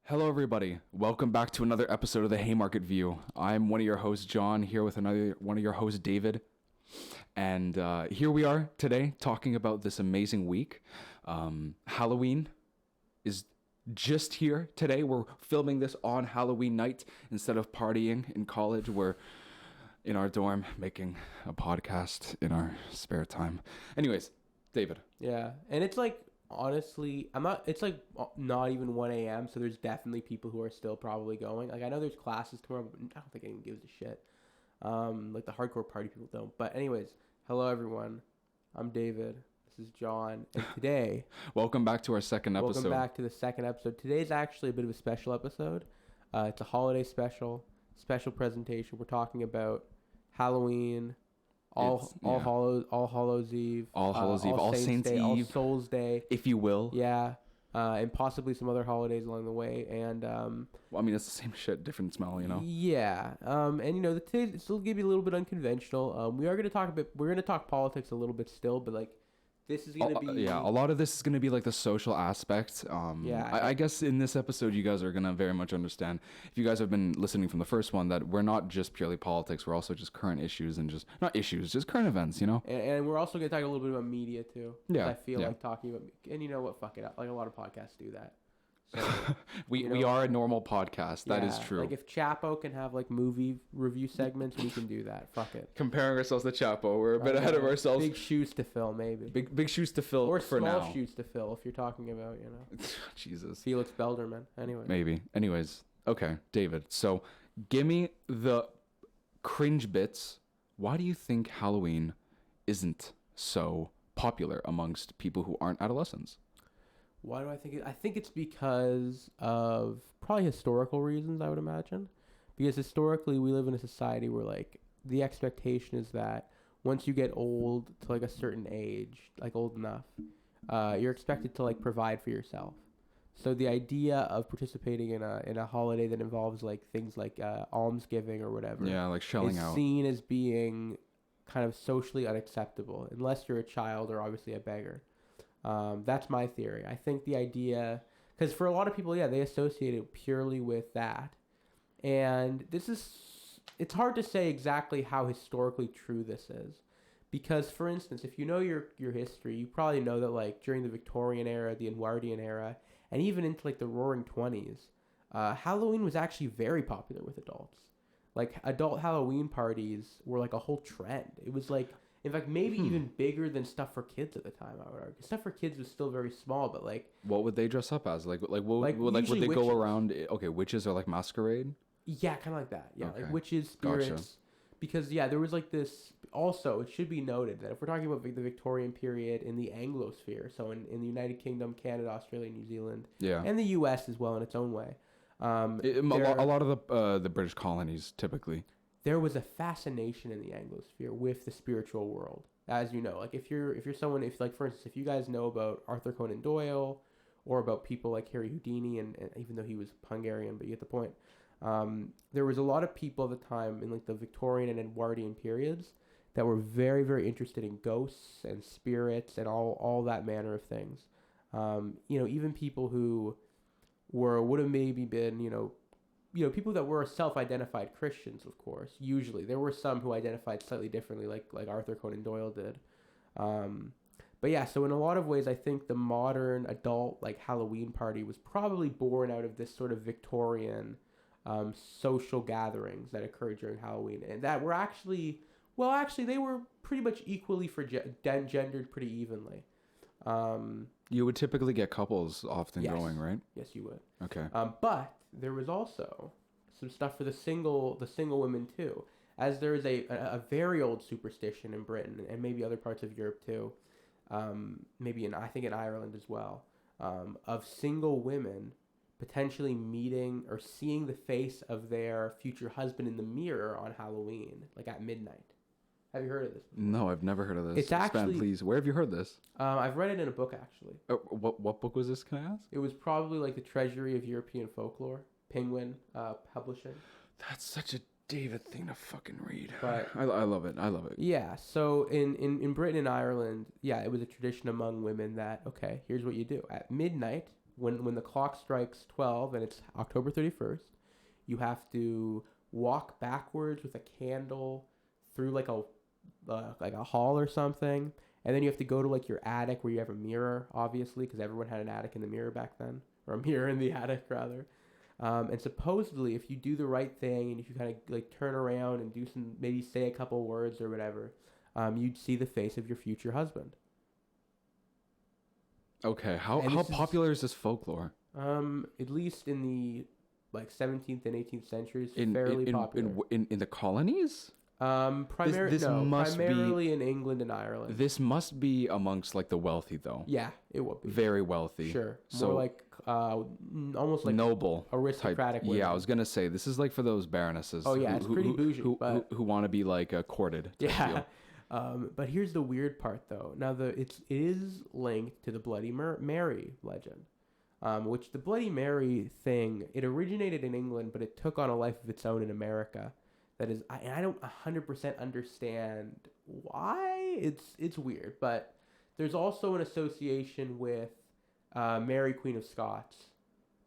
Hello, everybody. Welcome back to another episode of the Haymarket View. I'm one of your hosts, John, here with another one of your hosts, David. And here we are today talking about this amazing week. Halloween is just here today. We're filming this on Halloween night instead of partying in college. We're in our dorm making a podcast in our spare time. Anyways, David. Yeah, and it's like, honestly, it's like not even 1 a.m., so there's definitely people who are still probably going. Like, I know there's classes tomorrow, but I don't think anyone gives a shit. Like, the hardcore party people don't. But anyways, hello, everyone. I'm David. This is John. And today... Welcome back to our second episode. Welcome back to the second episode. Today's actually a bit of a special episode. It's a holiday special presentation. We're talking about Halloween... All Hallows Eve, All Saints Day, All Souls Day, if you will. Yeah, and possibly some other holidays along the way. And well, I mean, it's the same shit, different smell, you know. Yeah, and you know, today it's still gonna be a little bit unconventional. We're gonna talk politics a little bit still, but like this is gonna be a lot of this is gonna be like the social aspect. I guess in this episode you guys are gonna very much understand, if you guys have been listening from the first one, that we're not just purely politics, we're also just current issues and just current events, you know. And we're also gonna talk a little bit about media too. Yeah, I feel like talking about, and you know what, fuck it, like a lot of podcasts do that. So, we are a normal podcast. That is true. Like if Chapo can have like movie review segments, we can do that. Fuck it. Comparing ourselves to Chapo, we're a bit ahead of ourselves. Big shoes to fill, maybe. Big shoes to fill, or for small now. shoes to fill, if you're talking about, you know. Jesus. Felix Belderman. Anyway. Maybe. Anyways, okay, David. So, give me the cringe bits. Why do you think Halloween isn't so popular amongst people who aren't adolescents? Why do I think it? I think it's because of probably historical reasons, I would imagine. Because historically, we live in a society where, like, the expectation is that once you get old to, like, a certain age, like, old enough, you're expected to, like, provide for yourself. So the idea of participating in a holiday that involves, like, things like almsgiving or whatever. Yeah, like shelling out. Is seen as being kind of socially unacceptable, unless you're a child or obviously a beggar. That's my theory. I think the idea, because for a lot of people, yeah, they associate it purely with that. And it's hard to say exactly how historically true this is. Because, for instance, if you know your history, you probably know that, like, during the Victorian era, the Edwardian era, and even into, like, the Roaring 20s, Halloween was actually very popular with adults. Like, adult Halloween parties were, like, a whole trend. It was, like... In fact, maybe even bigger than stuff for kids at the time, I would argue. Stuff for kids was still very small, but like... What would they dress up as? Would they witches. go around... Okay, witches are like masquerade? Yeah, kind of like that. Yeah, okay. Like witches, spirits. Gotcha. Because, yeah, there was like this... Also, it should be noted that if we're talking about the Victorian period in the Anglosphere, so in the United Kingdom, Canada, Australia, New Zealand, and the US as well in its own way. A lot of the British colonies, typically... There was a fascination in the Anglosphere with the spiritual world, as you know. Like if you're someone, if like for instance, if you guys know about Arthur Conan Doyle, or about people like Harry Houdini, and even though he was Hungarian, but you get the point. There was a lot of people at the time in like the Victorian and Edwardian periods that were very, very interested in ghosts and spirits and all that manner of things. Even people who would have maybe been people that were self-identified Christians, of course. Usually, there were some who identified slightly differently, like Arthur Conan Doyle did. But yeah, so in a lot of ways, I think the modern adult like Halloween party was probably born out of this sort of Victorian social gatherings that occurred during Halloween, and that were actually they were pretty much equally gendered pretty evenly. You would typically get couples often going, right? Yes, you would. Okay. But there was also some stuff for the single women too, as there is a very old superstition in Britain and maybe other parts of Europe too, maybe I think in Ireland as well, of single women potentially meeting or seeing the face of their future husband in the mirror on Halloween, like at midnight. Have you heard of this before? No, I've never heard of this. It's actually... please. Where have you heard this? I've read it in a book, actually. What book was this, can I ask? It was probably like the Treasury of European Folklore. Penguin Publishing. That's such a David thing to fucking read. But I love it. I love it. Yeah, so in Britain and Ireland, yeah, it was a tradition among women that, okay, here's what you do. At midnight when the clock strikes 12 and it's October 31st, you have to walk backwards with a candle through like a hall or something, and then you have to go to like your attic where you have a mirror, obviously, because everyone had an attic in the mirror back then, or a mirror in the attic rather. And supposedly, if you do the right thing and if you kind of like turn around and do some, maybe say a couple words or whatever, you'd see the face of your future husband. Okay, how And how this is- popular is this folklore? At least in the like 17th and 18th centuries, In fairly in popular. in the colonies? This must be- Primarily in England and Ireland. This must be amongst like the wealthy though. Yeah, it would be. Very wealthy. Sure. So More like almost like noble aristocratic type. women. Yeah, I was gonna say this is like for those baronesses. Oh, yeah, it's pretty bougie, but- who want to be like courted. type Yeah. deal. But here's the weird part, though. Now, it is linked to the Bloody Mary legend, which the Bloody Mary thing, it originated in England, but it took on a life of its own in America. That is, I don't 100% understand why. It's weird, but there's also an association with Mary, Queen of Scots,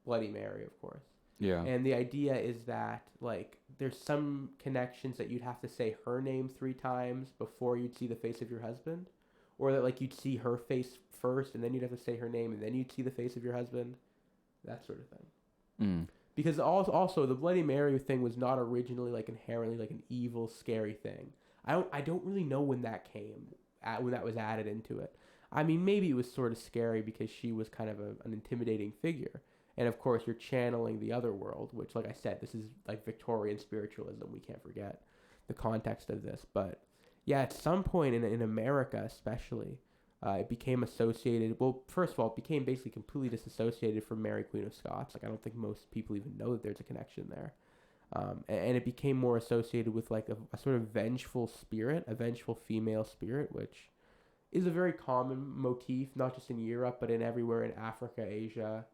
Bloody Mary, of course. Yeah. And the idea is that, like, there's some connections that you'd have to say her name 3 times before you'd see the face of your husband. Or that, like, you'd see her face first, and then you'd have to say her name, and then you'd see the face of your husband. That sort of thing. Mm. Because also, the Bloody Mary thing was not originally, like, inherently, like, an evil, scary thing. I don't really know when that when that was added into it. I mean, maybe it was sort of scary because she was kind of an intimidating figure. And of course, you're channeling the other world, which, like I said, this is like Victorian spiritualism. We can't forget the context of this. But yeah, at some point in America, especially, it became associated. Well, first of all, it became basically completely disassociated from Mary, Queen of Scots. Like, I don't think most people even know that there's a connection there. And it became more associated with like a sort of vengeful spirit, a vengeful female spirit, which is a very common motif, not just in Europe, but in everywhere in Africa, Asia,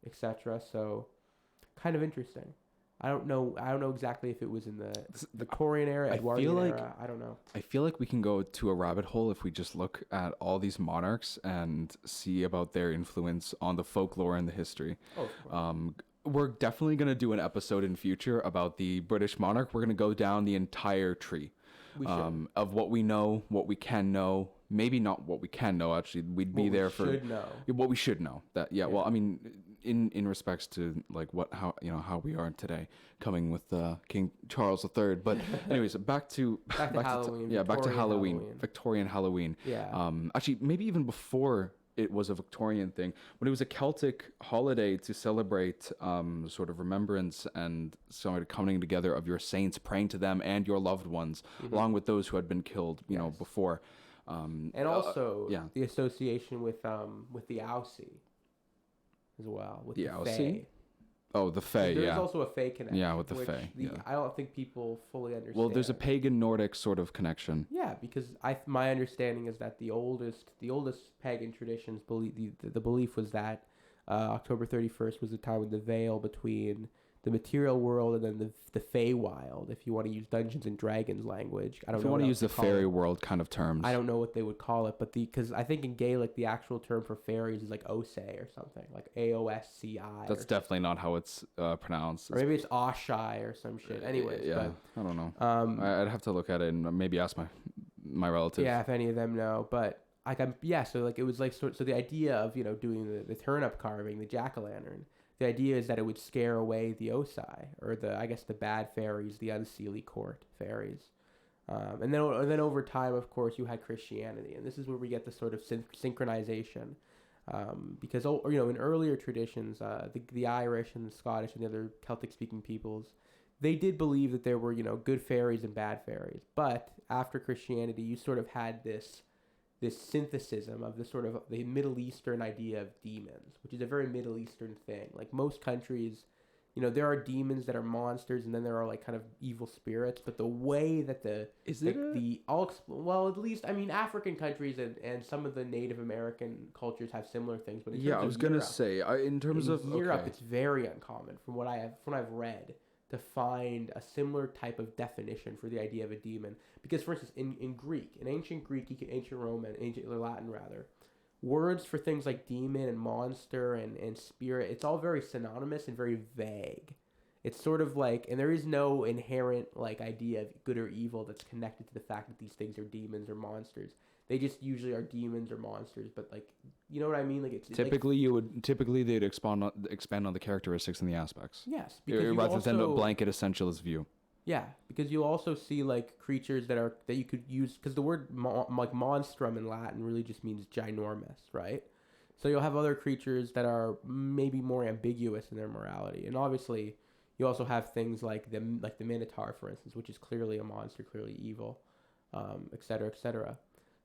etc. So, kind of interesting. I don't know exactly if it was in the Victorian era, Edwardian era. I don't know. I feel like we can go to a rabbit hole if we just look at all these monarchs and see about their influence on the folklore and the history. Oh, of course. We're definitely going to do an episode in future about the British monarch. We're going to go down the entire tree We should. of what we know, what we can know. Maybe not what we can know. Actually, we'd be there for should know. what we should know. That yeah. Well, I mean, in respects to like how we are today, coming with King Charles III. But anyways, back to Halloween. back to Halloween. Halloween. Victorian Halloween. Yeah. Actually, maybe even before it was a Victorian thing, when it was a Celtic holiday to celebrate sort of remembrance and sort of coming together of your saints, praying to them and your loved ones, along with those who had been killed, you know, before. And also the association with the Aussie as well. With The the Aussie? Fae. Oh, the Fae, There's yeah. also a Fae connection. Yeah, with the which Fae, yeah. I don't think people fully understand. Well, there's a pagan Nordic sort of connection. Yeah, because my understanding is that the oldest pagan traditions believe the belief was that October 31st was the time when the veil between the material world and then the Feywild, if you want to use Dungeons and Dragons language. I don't If know. you want what to else use the call fairy it. world kind of terms. I don't know what they would call it, but because I think in Gaelic the actual term for fairies is like Osei or something, like Aosci. That's definitely not how it's pronounced. Or maybe it's Oshai or some shit. Anyways, yeah, but I don't know. I'd have to look at it and maybe ask my relative. yeah, if any of them know. But so like it was like so the idea of doing the turnip carving, the jack-o'-lantern. The idea is that it would scare away the Osai, or the bad fairies, the unseelie court fairies. And then over time, of course, you had Christianity, and this is where we get the sort of synchronization, because in earlier traditions, the Irish and the Scottish and the other Celtic-speaking peoples, they did believe that there were good fairies and bad fairies. But after Christianity, you sort of had this synthesis of the Middle Eastern idea of demons, which is a very Middle Eastern thing. Like most countries, there are demons that are monsters, and then there are like kind of evil spirits. But the way that at least African countries and some of the Native American cultures have similar things. But in terms I was of gonna Europe, say in terms of Europe, it's very uncommon from what I've read to find a similar type of definition for the idea of a demon. Because, for instance, in ancient Greek, ancient Roman, ancient Latin rather, words for things like demon and monster and spirit, it's all very synonymous and very vague. It's sort of like, and there is no inherent like idea of good or evil that's connected to the fact that these things are demons or monsters. They just usually are demons or monsters, but like, you know what I mean? Like it's typically they'd expand on the characteristics and the aspects. yes, because rather than a blanket essentialist view. yeah, because you'll also see like creatures that you could use, because the word like monstrum in Latin really just means ginormous, right? So you'll have other creatures that are maybe more ambiguous in their morality, and obviously you also have things like the Minotaur, for instance, which is clearly a monster, clearly evil, et cetera, et cetera.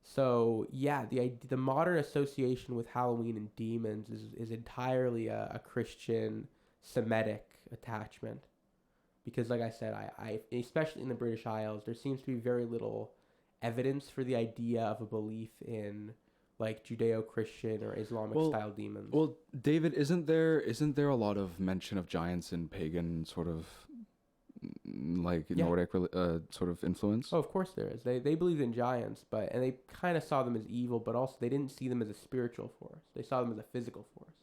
So yeah, the modern association with Halloween and demons is entirely a Christian Semitic attachment. Because like I said, I especially in the British Isles, there seems to be very little evidence for the idea of a belief in like Judeo-Christian or Islamic style demons. Well, David, isn't there a lot of mention of giants in pagan sort of like Nordic sort of influence? Oh, of course there is. They believed in giants, and they kind of saw them as evil, but also they didn't see them as a spiritual force. They saw them as a physical force,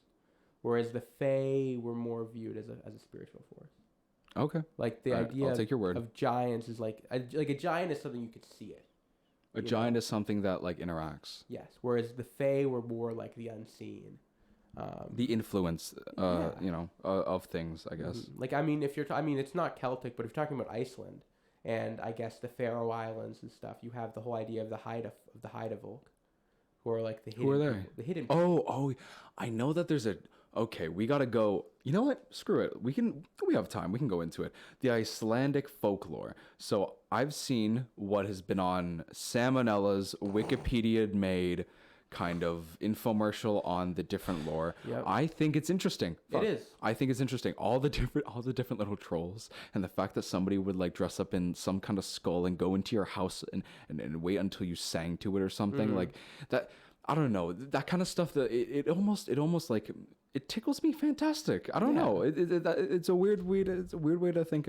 whereas the Fae were more viewed as a spiritual force. Okay. Like the idea I'll take your word. of giants is like a giant is something you could see it. A giant is something that like interacts. Yes, whereas the Fae were more like the unseen. The influence, of things, I guess. Like I mean, it's not Celtic, but if you're talking about Iceland, and I guess the Faroe Islands and stuff, you have the whole idea of the Heidavolk, who are like the hidden. Who are they? People, the hidden. Oh, I know that there's a. Okay, we gotta go. You know what? Screw it. We have time. We can go into it. The Icelandic folklore. So I've seen what has been on Salmonella's Wikipedia-made kind of infomercial on the different lore. Yep. I think it's interesting. It is. I think it's interesting. All the different little trolls, and the fact that somebody would like dress up in some kind of skull and go into your house and wait until you sang to it or something like that. I don't know, that kind of stuff. That it almost like it tickles me fantastic. I don't know. It's a weird way to think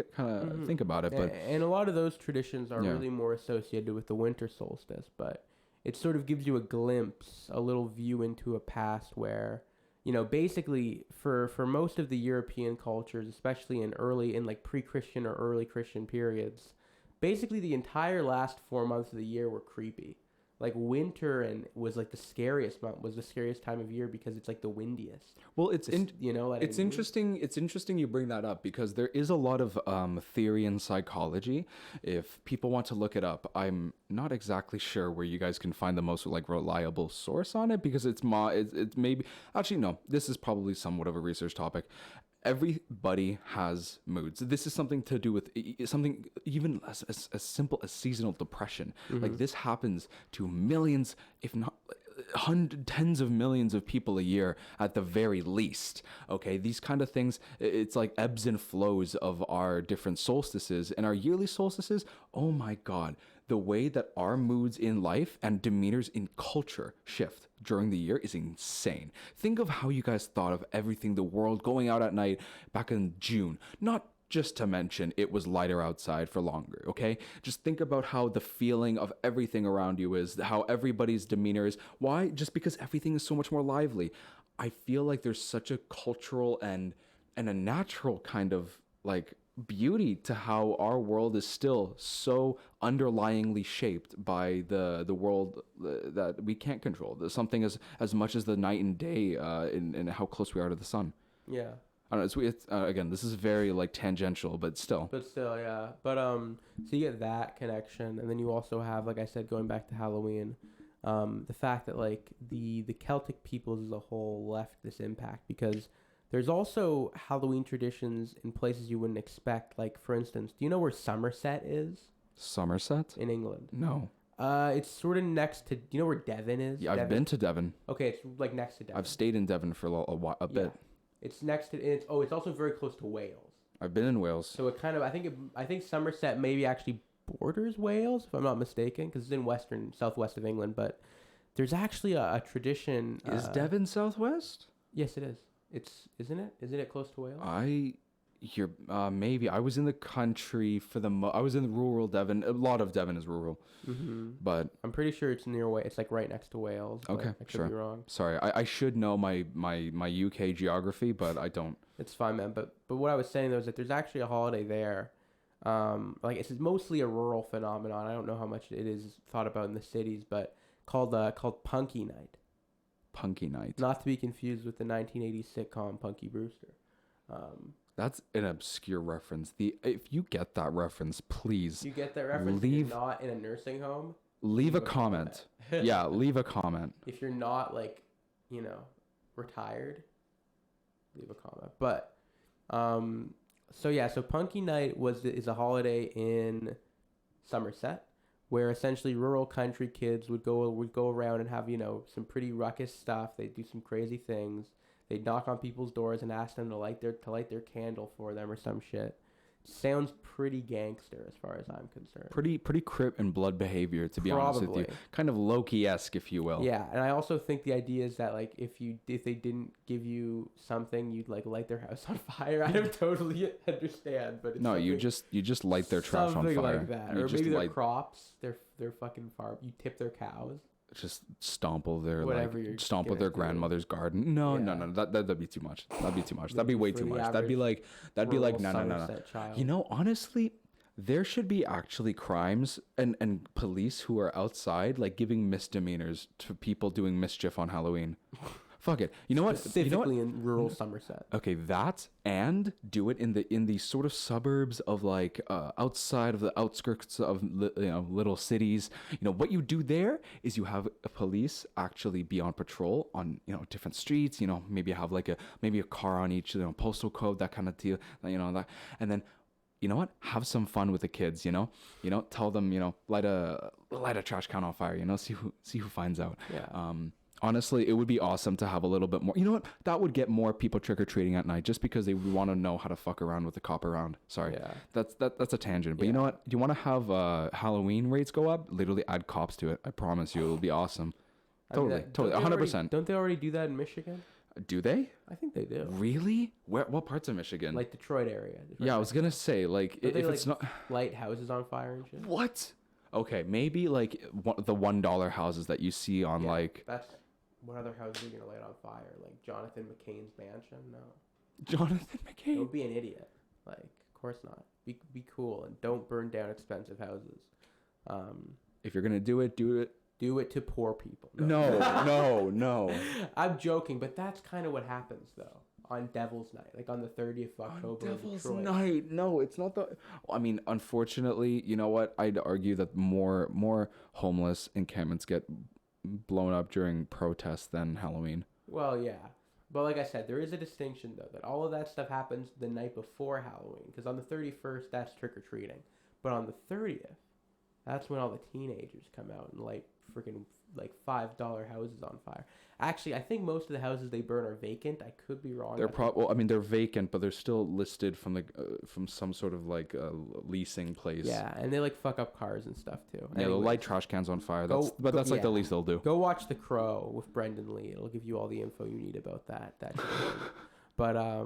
about it. But and a lot of those traditions are really more associated with the winter solstice. But it sort of gives you a glimpse, a little view into a past where, basically for most of the European cultures, especially in like pre-Christian or early Christian periods, basically the entire last 4 months of the year were creepy. Like winter was like the scariest time of year because it's like the windiest. Well, it's interesting. It's interesting you bring that up because there is a lot of theory in psychology. If people want to look it up, I'm not exactly sure where you guys can find the most like reliable source on it because it's maybe actually no. This is probably somewhat of a research topic. Everybody has moods. This is something to do with something even as simple as seasonal depression. Like this happens to millions, if not tens of millions of people a year at the very least. Okay, these kind of things, it's like ebbs and flows of our different solstices and our yearly solstices. Oh my God, the way that our moods in life and demeanors in culture shift during the year is insane. Think of how you guys thought of everything, the world going out at night back in June. Not just to mention it was lighter outside for longer, okay? Just think about how the feeling of everything around you is, how everybody's demeanor is. Why? Just because everything is so much more lively. I feel like there's such a cultural and a natural kind of like beauty to how our world is still so underlyingly shaped by the world that we can't control. There's something as much as the night and day in how close we are to the sun. Yeah. I don't know. It's again, this is very like tangential, but still. Yeah. But so you get that connection, and then you also have, like I said, going back to Halloween, the fact that like the Celtic peoples as a whole left this impact because there's also Halloween traditions in places you wouldn't expect. Like, for instance, do you know where Somerset is? Somerset? In England. No. It's sort of next to... Do you know where Devon is? Yeah, I've been to Devon. Okay, it's like next to Devon. I've stayed in Devon for a bit. It's next to... It's also very close to Wales. I've been in Wales. So it kind of... I think Somerset maybe actually borders Wales, if I'm not mistaken, because it's in southwest of England. But there's actually a tradition... Is Devon southwest? Yes, it is. Isn't it? Isn't it close to Wales? You're maybe I was in the country for I was in rural Devon. A lot of Devon is rural, but I'm pretty sure it's near It's like right next to Wales. But okay, I could sure. be wrong. Sorry, I should know my UK geography, but I don't. It's fine, man. But what I was saying though is that there's actually a holiday there. Like it's mostly a rural phenomenon. I don't know how much it is thought about in the cities, but called Punky Night. Punky Night. Not to be confused with the 1980s sitcom Punky Brewster. That's an obscure reference. If you get that reference, please You get that reference? If you're not in a nursing home, leave a comment. Yeah, leave a comment. If you're not like, retired, leave a comment. But so Punky Night is a holiday in Somerset where essentially rural country kids would go around and have, some pretty ruckus stuff. They'd do some crazy things. They'd knock on people's doors and ask them to light their candle for them or some shit. Sounds pretty gangster as far as I'm concerned. Pretty Crip and Blood behavior, to be honest with you. Kind of Loki-esque, if you will. Yeah, and I also think the idea is that like if they didn't give you something, you'd like light their house on fire. I don't totally understand, but it's you just light their trash on fire. Something like that, or maybe their crops, their fucking farm. You tip their cows. Just stomp their grandmother's garden. Yeah. No. That'd be too much. That'd be way too much. That'd be like no. Honestly, there should be actually crimes and police who are outside like giving misdemeanors to people doing mischief on Halloween. Fuck it. You know what? Specifically in rural Somerset. Okay, and do it in the sort of suburbs of like outside of the outskirts of little cities. What you do there is you have a police actually be on patrol on different streets. Maybe have like a car on each postal code, that kind of deal. That, and then have some fun with the kids. Tell them light a trash can on fire. See who finds out. Yeah. Honestly, it would be awesome to have a little bit more. You know what? That would get more people trick-or-treating at night just because they want to know how to fuck around with the cop around. Sorry. Yeah. That's a tangent. But you know what? Do you want to have Halloween rates go up? Literally add cops to it. I promise you it'll be awesome. Totally. 100%. Don't they already do that in Michigan? Do they? I think they do. Really? What parts of Michigan? Like Detroit area. I was going to say, like, if it's not... light houses on fire and shit? What? Okay, maybe, like, the $1 houses that you see on, like... What other house are you gonna light on fire? Like Jonathan McCain's mansion? No. Jonathan McCain? Don't be an idiot. Like, of course not. Be cool and don't burn down expensive houses. If you're gonna do it, do it. Do it to poor people. No. I'm joking, but that's kind of what happens though on Devil's Night, like on the 30th of October. On Devil's Night. No, it's not the. I mean, unfortunately, you know what? I'd argue that more homeless encampments get blown up during protests than Halloween. Well, yeah. But like I said, there is a distinction, though, that all of that stuff happens the night before Halloween. Because on the 31st, that's trick-or-treating. But on the 30th, that's when all the teenagers come out and light freaking like $5 houses on fire. Actually, I think most of the houses they burn are vacant. I could be wrong. They're vacant, but they're still listed from some sort of like leasing place. Yeah, and they like fuck up cars and stuff too. Yeah, they'll light trash cans on fire. That's like the least they'll do. Go watch The Crow with Brendan Lee. It'll give you all the info you need about that. But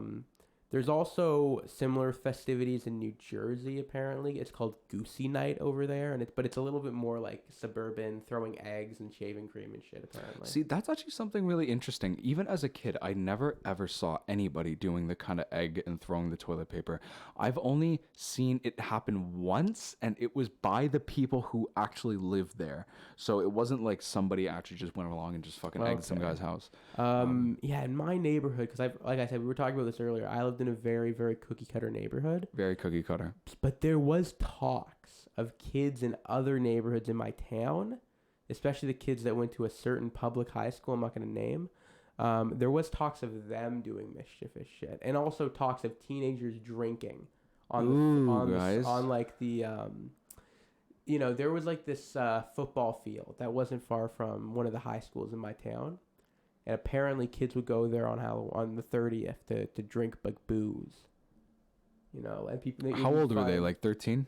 there's also similar festivities in New Jersey. Apparently, it's called Goosey Night over there, but it's a little bit more like suburban, throwing eggs and shaving cream and shit. Apparently, see, that's actually something really interesting. Even as a kid, I never ever saw anybody doing the kind of egg and throwing the toilet paper. I've only seen it happen once, and it was by the people who actually lived there. So it wasn't like somebody actually just went along and just fucking egged some guy's house. Yeah, in my neighborhood, because like I said, we were talking about this earlier. I lived in a very, very cookie cutter neighborhood. Very cookie cutter. But there was talks of kids in other neighborhoods in my town, especially the kids that went to a certain public high school I'm not going to name. There was talks of them doing mischievous shit, and also talks of teenagers drinking on like the there was like this football field that wasn't far from one of the high schools in my town. And apparently kids would go there on the 30th to drink like booze. And people. How old were they? Like 13?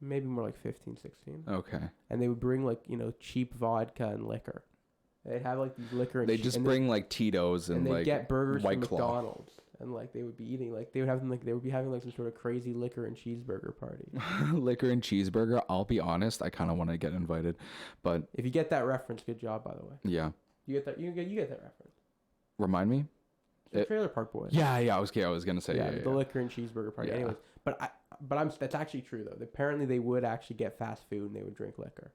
Maybe more like 15, 16. Okay. And they would bring like, cheap vodka and liquor. They'd have like these liquor and They just bring like Tito's and like get burgers White from Claw. McDonald's. and like they would be eating, like they would have them, like they would be having like some sort of crazy liquor and cheeseburger party. Liquor and cheeseburger. I'll be honest, I kind of want to get invited, but If you get that reference, good job, by the way. yeah. You get that. You get that reference. Remind me. The Trailer Park Boys. Yeah. I was gonna say the liquor and cheeseburger party. Yeah. Anyways, that's actually true though. Apparently, they would actually get fast food and they would drink liquor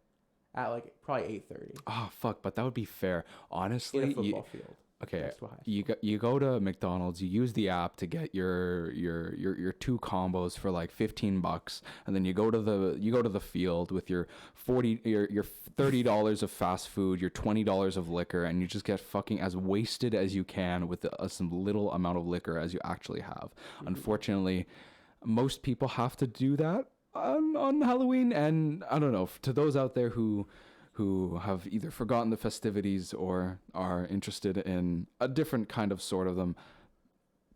at like probably 8:30 Oh fuck, but that would be fair. Honestly, in a football field. okay, Next to a high school. you go to McDonald's, you use the app to get your two combos for like $15, and then you go to the field with your $30 of fast food, your $20 of liquor, and you just get fucking as wasted as you can with some little amount of liquor as you actually have. Mm-hmm. Unfortunately, most people have to do that on Halloween, and I don't know, to those out there who have either forgotten the festivities or are interested in a different kind of sort of them,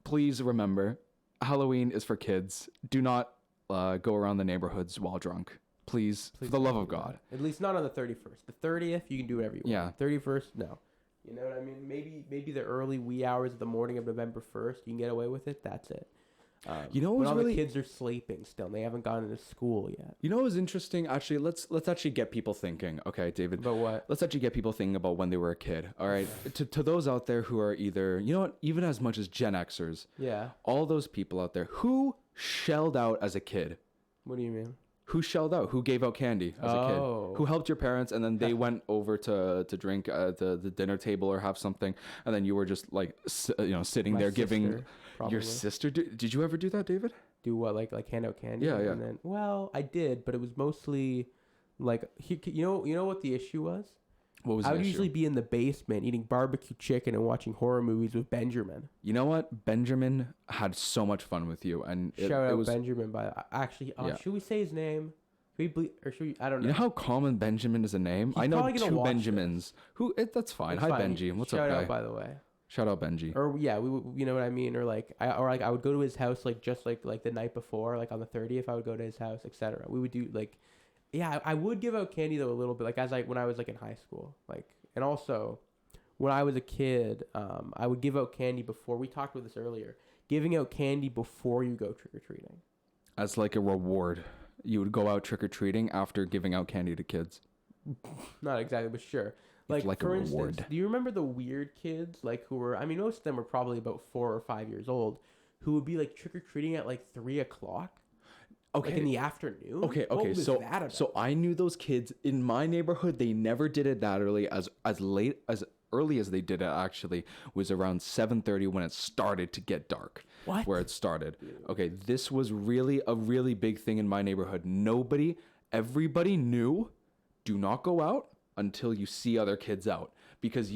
please remember, Halloween is for kids. Do not go around the neighborhoods while drunk. Please for the love of God. At least not on the 31st. The 30th, you can do whatever you want. Yeah. 31st, no. You know what I mean? Maybe the early wee hours of the morning of November 1st, you can get away with it. That's it. You know, when all the kids are sleeping still, and they haven't gone into school yet. You know what was interesting? Actually, let's actually get people thinking. Okay, David. About what? Let's actually get people thinking about when they were a kid. All right. To those out there who are either, you know what, even as much as Gen Xers. Yeah. All those people out there who shelled out as a kid. What do you mean? Who shelled out? Who gave out candy as a kid? Who helped your parents and then they went over to drink at the dinner table or have something, and then you were just like sitting My there sister, giving probably. your sister? Did you ever do that, David? Do what? Like hand out candy? Yeah. And then, well, I did, but it was mostly like you know what the issue was? What was I the would issue? usually be in the basement eating barbecue chicken and watching horror movies with Benjamin. You know what? Benjamin had so much fun with you, and Shout out Benjamin. Should we say his name? Should we should we? I don't know. You know how common Benjamin is a name? He's I know probably gonna 2 watch Benjamins. That's fine. It's Hi fine. Benji. What's up, Shout guy? out, by the way. Shout out Benji. Or yeah, you know what I mean, or like I would go to his house like just like the night before, like on the 30th, I would go to his house, etc. We would do like, yeah, I would give out candy though a little bit, like when I was like in high school, like, and also when I was a kid, I would give out candy before. We talked about this earlier, giving out candy before you go trick or treating. As like a reward, you would go out trick or treating after giving out candy to kids. Not exactly, but sure. Like for instance, do you remember the weird kids who were? I mean, most of them were probably about 4 or 5 years old, who would be like trick or treating at like 3 o'clock. Okay. Like in the afternoon. Okay. So I knew those kids in my neighborhood. They never did it that early. As early as they did it actually was around 7:30 when it started to get dark. What? Where it started. Okay. This was really a really big thing in my neighborhood. Everybody knew, do not go out until you see other kids out, because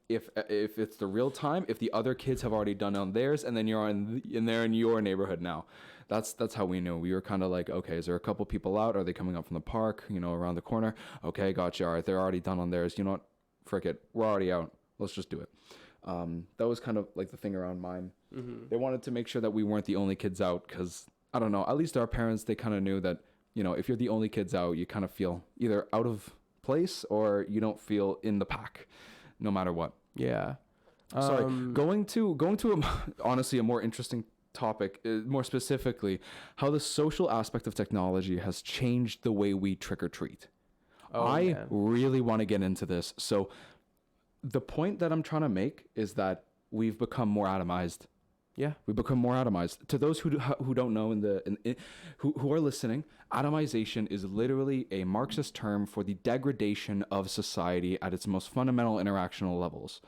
if it's the real time, if the other kids have already done on theirs, and then you're in your neighborhood now. That's how we knew. We were kind of like, okay, is there a couple people out? Are they coming up from the park, around the corner? Okay, gotcha. All right, they're already done on theirs. You know what? Frick it. We're already out. Let's just do it. That was kind of like the thing around mine. Mm-hmm. They wanted to make sure that we weren't the only kids out, because, I don't know, at least our parents, they kind of knew that, if you're the only kids out, you kind of feel either out of place or you don't feel in the pack, no matter what. Yeah. Sorry, going to honestly a more interesting topic, more specifically, how the social aspect of technology has changed the way we trick or treat. I really want to get into this. So the point that I'm trying to make is that we've become more atomized. Yeah, we become more atomized. To those who don't know who are listening, atomization is literally a Marxist term for the degradation of society at its most fundamental interactional levels.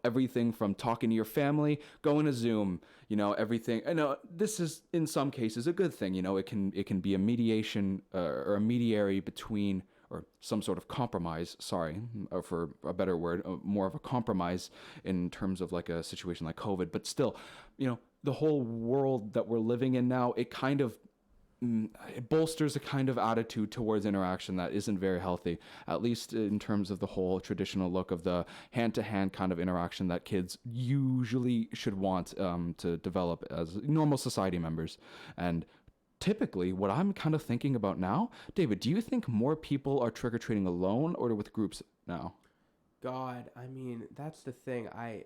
Everything from talking to your family, going to Zoom, everything. I know this is in some cases a good thing. It can be a mediation or a mediary between, or some sort of compromise, for a better word, more of a compromise in terms of like a situation like COVID. But still, the whole world that we're living in now, it kind of it bolsters a kind of attitude towards interaction that isn't very healthy, at least in terms of the whole traditional look of the hand-to-hand kind of interaction that kids usually should want to develop as normal society members. And typically, what I'm kind of thinking about now, David, do you think more people are trick-or-treating alone or with groups now? God, I mean, that's the thing. A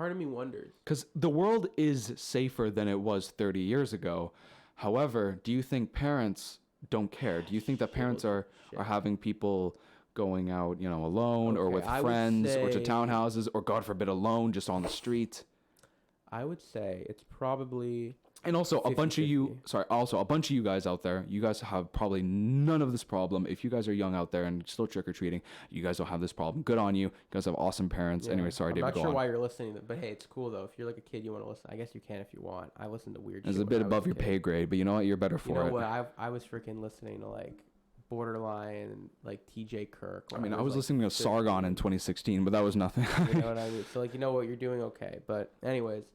part of me wonders. Because the world is safer than it was 30 years ago. However, do you think parents don't care? Do you think that parents are having people going out, you know, alone or with friends or to townhouses or, God forbid, alone just on the street? I would say it's probably... And also a bunch of you guys out there, you guys have probably none of this problem. If you guys are young out there and still trick-or-treating, you guys don't have this problem. Good on you. You guys have awesome parents. Yeah. Anyway, sorry, David, I'm not sure why you're listening, but hey, it's cool though. If you're like a kid, you want to listen. I guess you can if you want. I listen to weird shit. It's a bit above your pay grade, but you know what? You're better for it. You know what? I was freaking listening to like Borderline and like TJ Kirk. I mean, I was listening to Sargon in 2016, but that was nothing. You know what I mean? So like, you know what? You're doing okay. But anyways,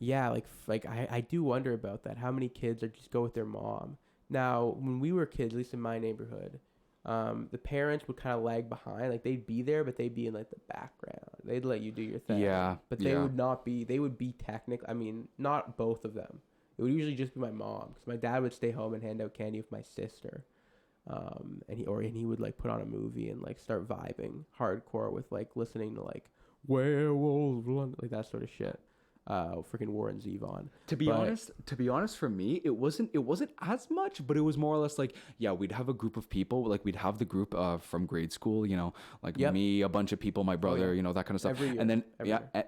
yeah, like I do wonder about that. How many kids are just go with their mom? Now, when we were kids, at least in my neighborhood, the parents would kind of lag behind. Like they'd be there, but they'd be in like the background. They'd let you do your thing. Yeah. But they would not be. They would be technically. I mean, not both of them. It would usually just be my mom, because my dad would stay home and hand out candy with my sister. And he would like put on a movie and like start vibing hardcore with like listening to like Werewolves, like that sort of shit. Freaking Warren Zevon. To be honest, for me, it wasn't as much, but it was more or less like, yeah, we'd have a group of people, like we'd have the group from grade school, you know, like me, a bunch of people, my brother, you know, that kind of stuff. Every year, and then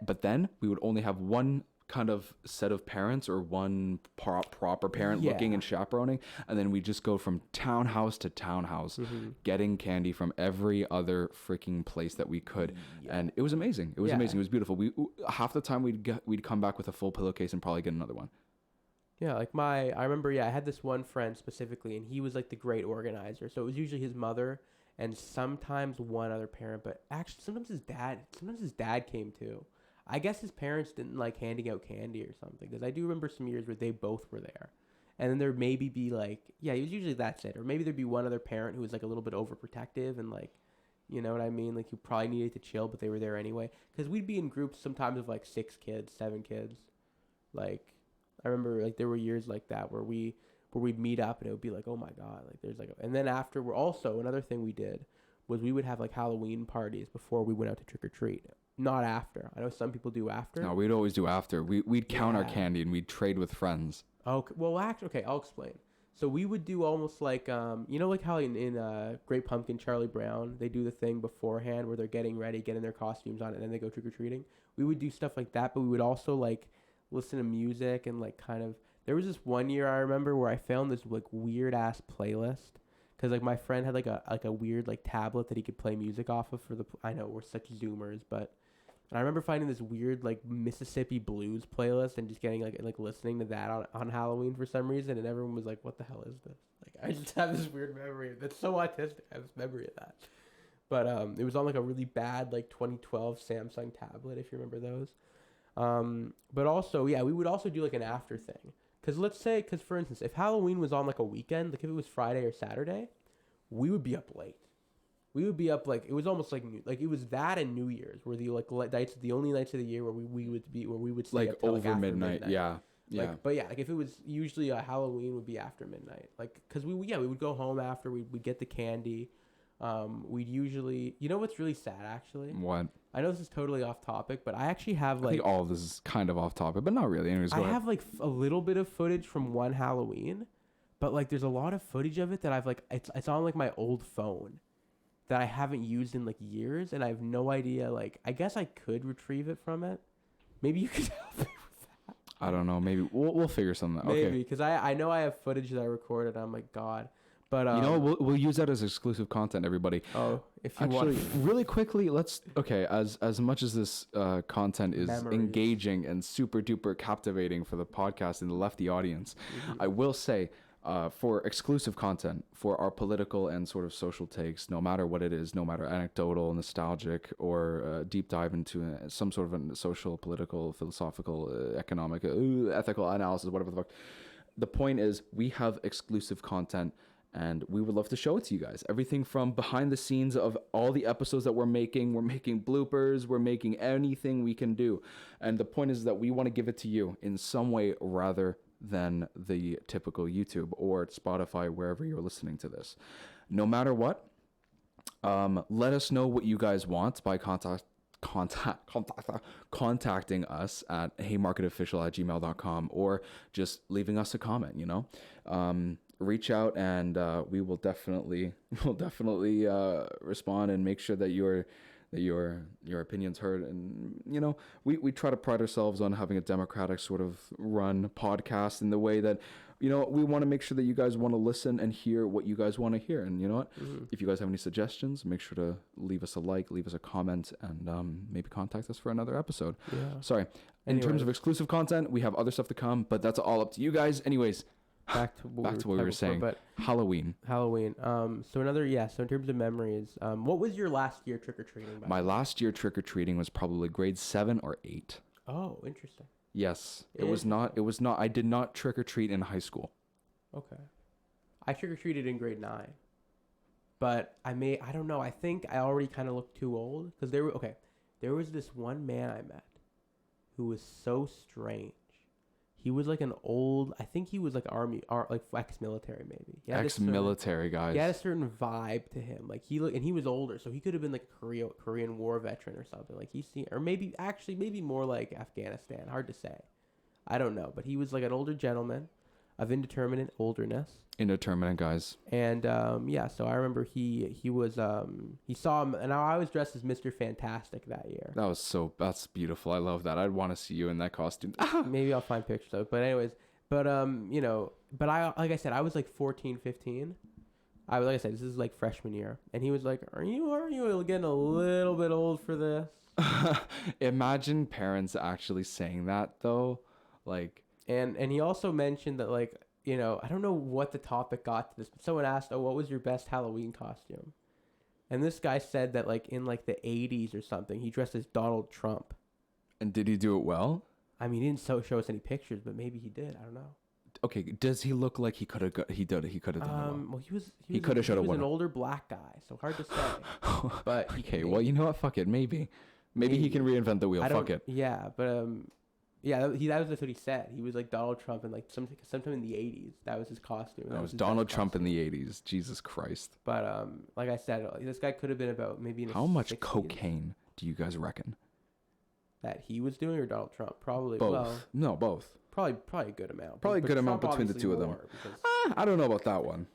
but then we would only have one kind of set of parents or one proper parent looking and chaperoning, and then we just go from townhouse to townhouse, getting candy from every other freaking place that we could, and it was amazing. It was amazing. It was beautiful. We half the time we'd come back with a full pillowcase and probably get another one. Yeah, like I remember, I had this one friend specifically, and he was like the great organizer. So it was usually his mother and sometimes one other parent, but actually sometimes his dad came too. I guess his parents didn't like handing out candy or something, because I do remember some years where they both were there. And then there maybe be like, it was usually that's it. Or maybe there'd be one other parent who was like a little bit overprotective and like, you know what I mean? Like you probably needed to chill, but they were there anyway. Because we'd be in groups sometimes of like 6 kids, 7 kids. Like I remember like there were years like that where we'd meet up and it would be like, oh my God, like there's like, and then after another thing we did was we would have like Halloween parties before we went out to trick or treat. Not after. I know some people do after. No, we'd always do after. We'd count our candy and we'd trade with friends. Okay. Well, actually, okay, I'll explain. So we would do almost like, you know, like how in Great Pumpkin, Charlie Brown, they do the thing beforehand where they're getting ready, getting their costumes on, and then they go trick-or-treating. We would do stuff like that, but we would also like listen to music and like kind of, there was this one year I remember where I found this like weird ass playlist. Because like my friend had like a weird like tablet that he could play music off of I know we're such zoomers, but and I remember finding this weird like Mississippi blues playlist and just getting like listening to that on Halloween for some reason, and everyone was like, "What the hell is this?" Like I just have this weird memory that's so autistic. I have this memory of that, but it was on like a really bad like 2012 Samsung tablet, if you remember those. But also we would also do like an after thing. Because for instance, if Halloween was on like a weekend, like if it was Friday or Saturday, we would be up late. We would be up like, it was almost like it was that and New Year's were the only nights of the year where we would stay like up till, over like, midnight. Yeah. But like if it was usually Halloween would be after midnight. Like because we would go home after we'd get the candy. We'd usually, you know what's really sad actually? What? I know this is totally off topic, but I actually have like, I think all of this is kind of off topic, but not really. Anyways, I have like a little bit of footage from one Halloween, but like there's a lot of footage of it that I've like it's on like my old phone that I haven't used in like years, and I have no idea. Like I guess I could retrieve it from it. Maybe you could help me with that. I don't know. Maybe we'll figure something out. Maybe because I know I have footage that I recorded. I'm like, God. But you know, we'll use that as exclusive content, everybody. Oh, if you actually want. Really quickly, as much as this content is engaging and super duper captivating for the podcast and the lefty audience, I will say for exclusive content for our political and sort of social takes, no matter what it is, no matter anecdotal, nostalgic, or deep dive into some sort of a social, political, philosophical, economic, ethical analysis, whatever the fuck. The point is, we have exclusive content. And we would love to show it to you guys. Everything from behind the scenes of all the episodes that we're making bloopers, we're making anything we can do. And the point is that we want to give it to you in some way rather than the typical YouTube or Spotify, wherever you're listening to this. No matter what, let us know what you guys want by contacting us at haymarketofficial@gmail.com, or just leaving us a comment, reach out, and we will definitely respond and make sure that your opinion's heard. And we try to pride ourselves on having a democratic sort of run podcast in the way that we want to make sure that you guys want to listen and hear what you guys want to hear. And you know what, if you guys have any suggestions, make sure to leave us a like, leave us a comment, and maybe contact us for another episode. Sorry, in terms of exclusive content, we have other stuff to come, but that's all up to you guys. Anyways, back to what we were saying. But Halloween. So in terms of memories, what was your last year trick-or-treating? My last year trick-or-treating was probably grade 7 or 8. Oh, interesting. Yes. It was not I did not trick-or-treat in high school. Okay. I trick-or-treated in grade 9. But I don't know, I think I already kind of looked too old, because there was this one man I met who was so strange. He was like I think he was like like ex-military maybe. Ex-military, guys. He had a certain vibe to him. Like he was older, so he could have been like a Korean War veteran or something. Like or maybe more like Afghanistan. Hard to say. I don't know, but he was like an older gentleman of indeterminate olderness. Indeterminate, guys. And so I remember he saw him, and I was dressed as Mr. Fantastic that year. That's beautiful. I love that. I'd want to see you in that costume. Maybe I'll find pictures of it. But anyways, but I, like I said, I was like 14, 15. Like I said, this is like freshman year, and he was like, "Are you getting a little bit old for this?" Imagine parents actually saying that though, like. And he also mentioned that like. I don't know what the topic got to this, but someone asked, "Oh, what was your best Halloween costume?" And this guy said that like in like the 80s or something, he dressed as Donald Trump. And did he do it well? I mean, he didn't show us any pictures, but maybe he did. I don't know. Okay, does he look like he could have done it well? He could have an older black guy, so hard to say. But okay, well, you know what? Fuck it. Maybe he can reinvent the wheel. Fuck it. Yeah, but yeah, that was what he said. He was like Donald Trump in like sometime in the 80s. That was his costume. That was Donald Trump in the 80s. Jesus Christ. But like I said, this guy could have been about maybe in his How much 60s. Cocaine do you guys reckon? That he was doing, or Donald Trump? Probably both. Well, no, both. Probably a good amount. Probably a good amount between the two of them. I don't know about that one.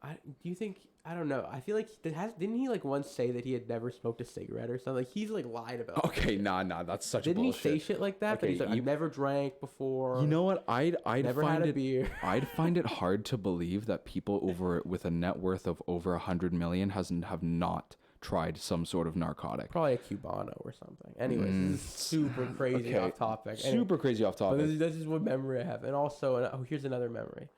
Do you think? I don't know. I feel like didn't he like once say that he had never smoked a cigarette or something? Like he's like lied about. Okay, nah, that's such bullshit. Bullshit. Didn't he say shit like that? Okay, He's like, I've never drank before. You know what? I'd never find had a beer. I'd find it hard to believe that people with a net worth of over 100 million have not tried some sort of narcotic. Probably a Cubano or something. Anyways, this is super crazy off topic. Super crazy off topic. But this is what memory I have. And also, here's another memory.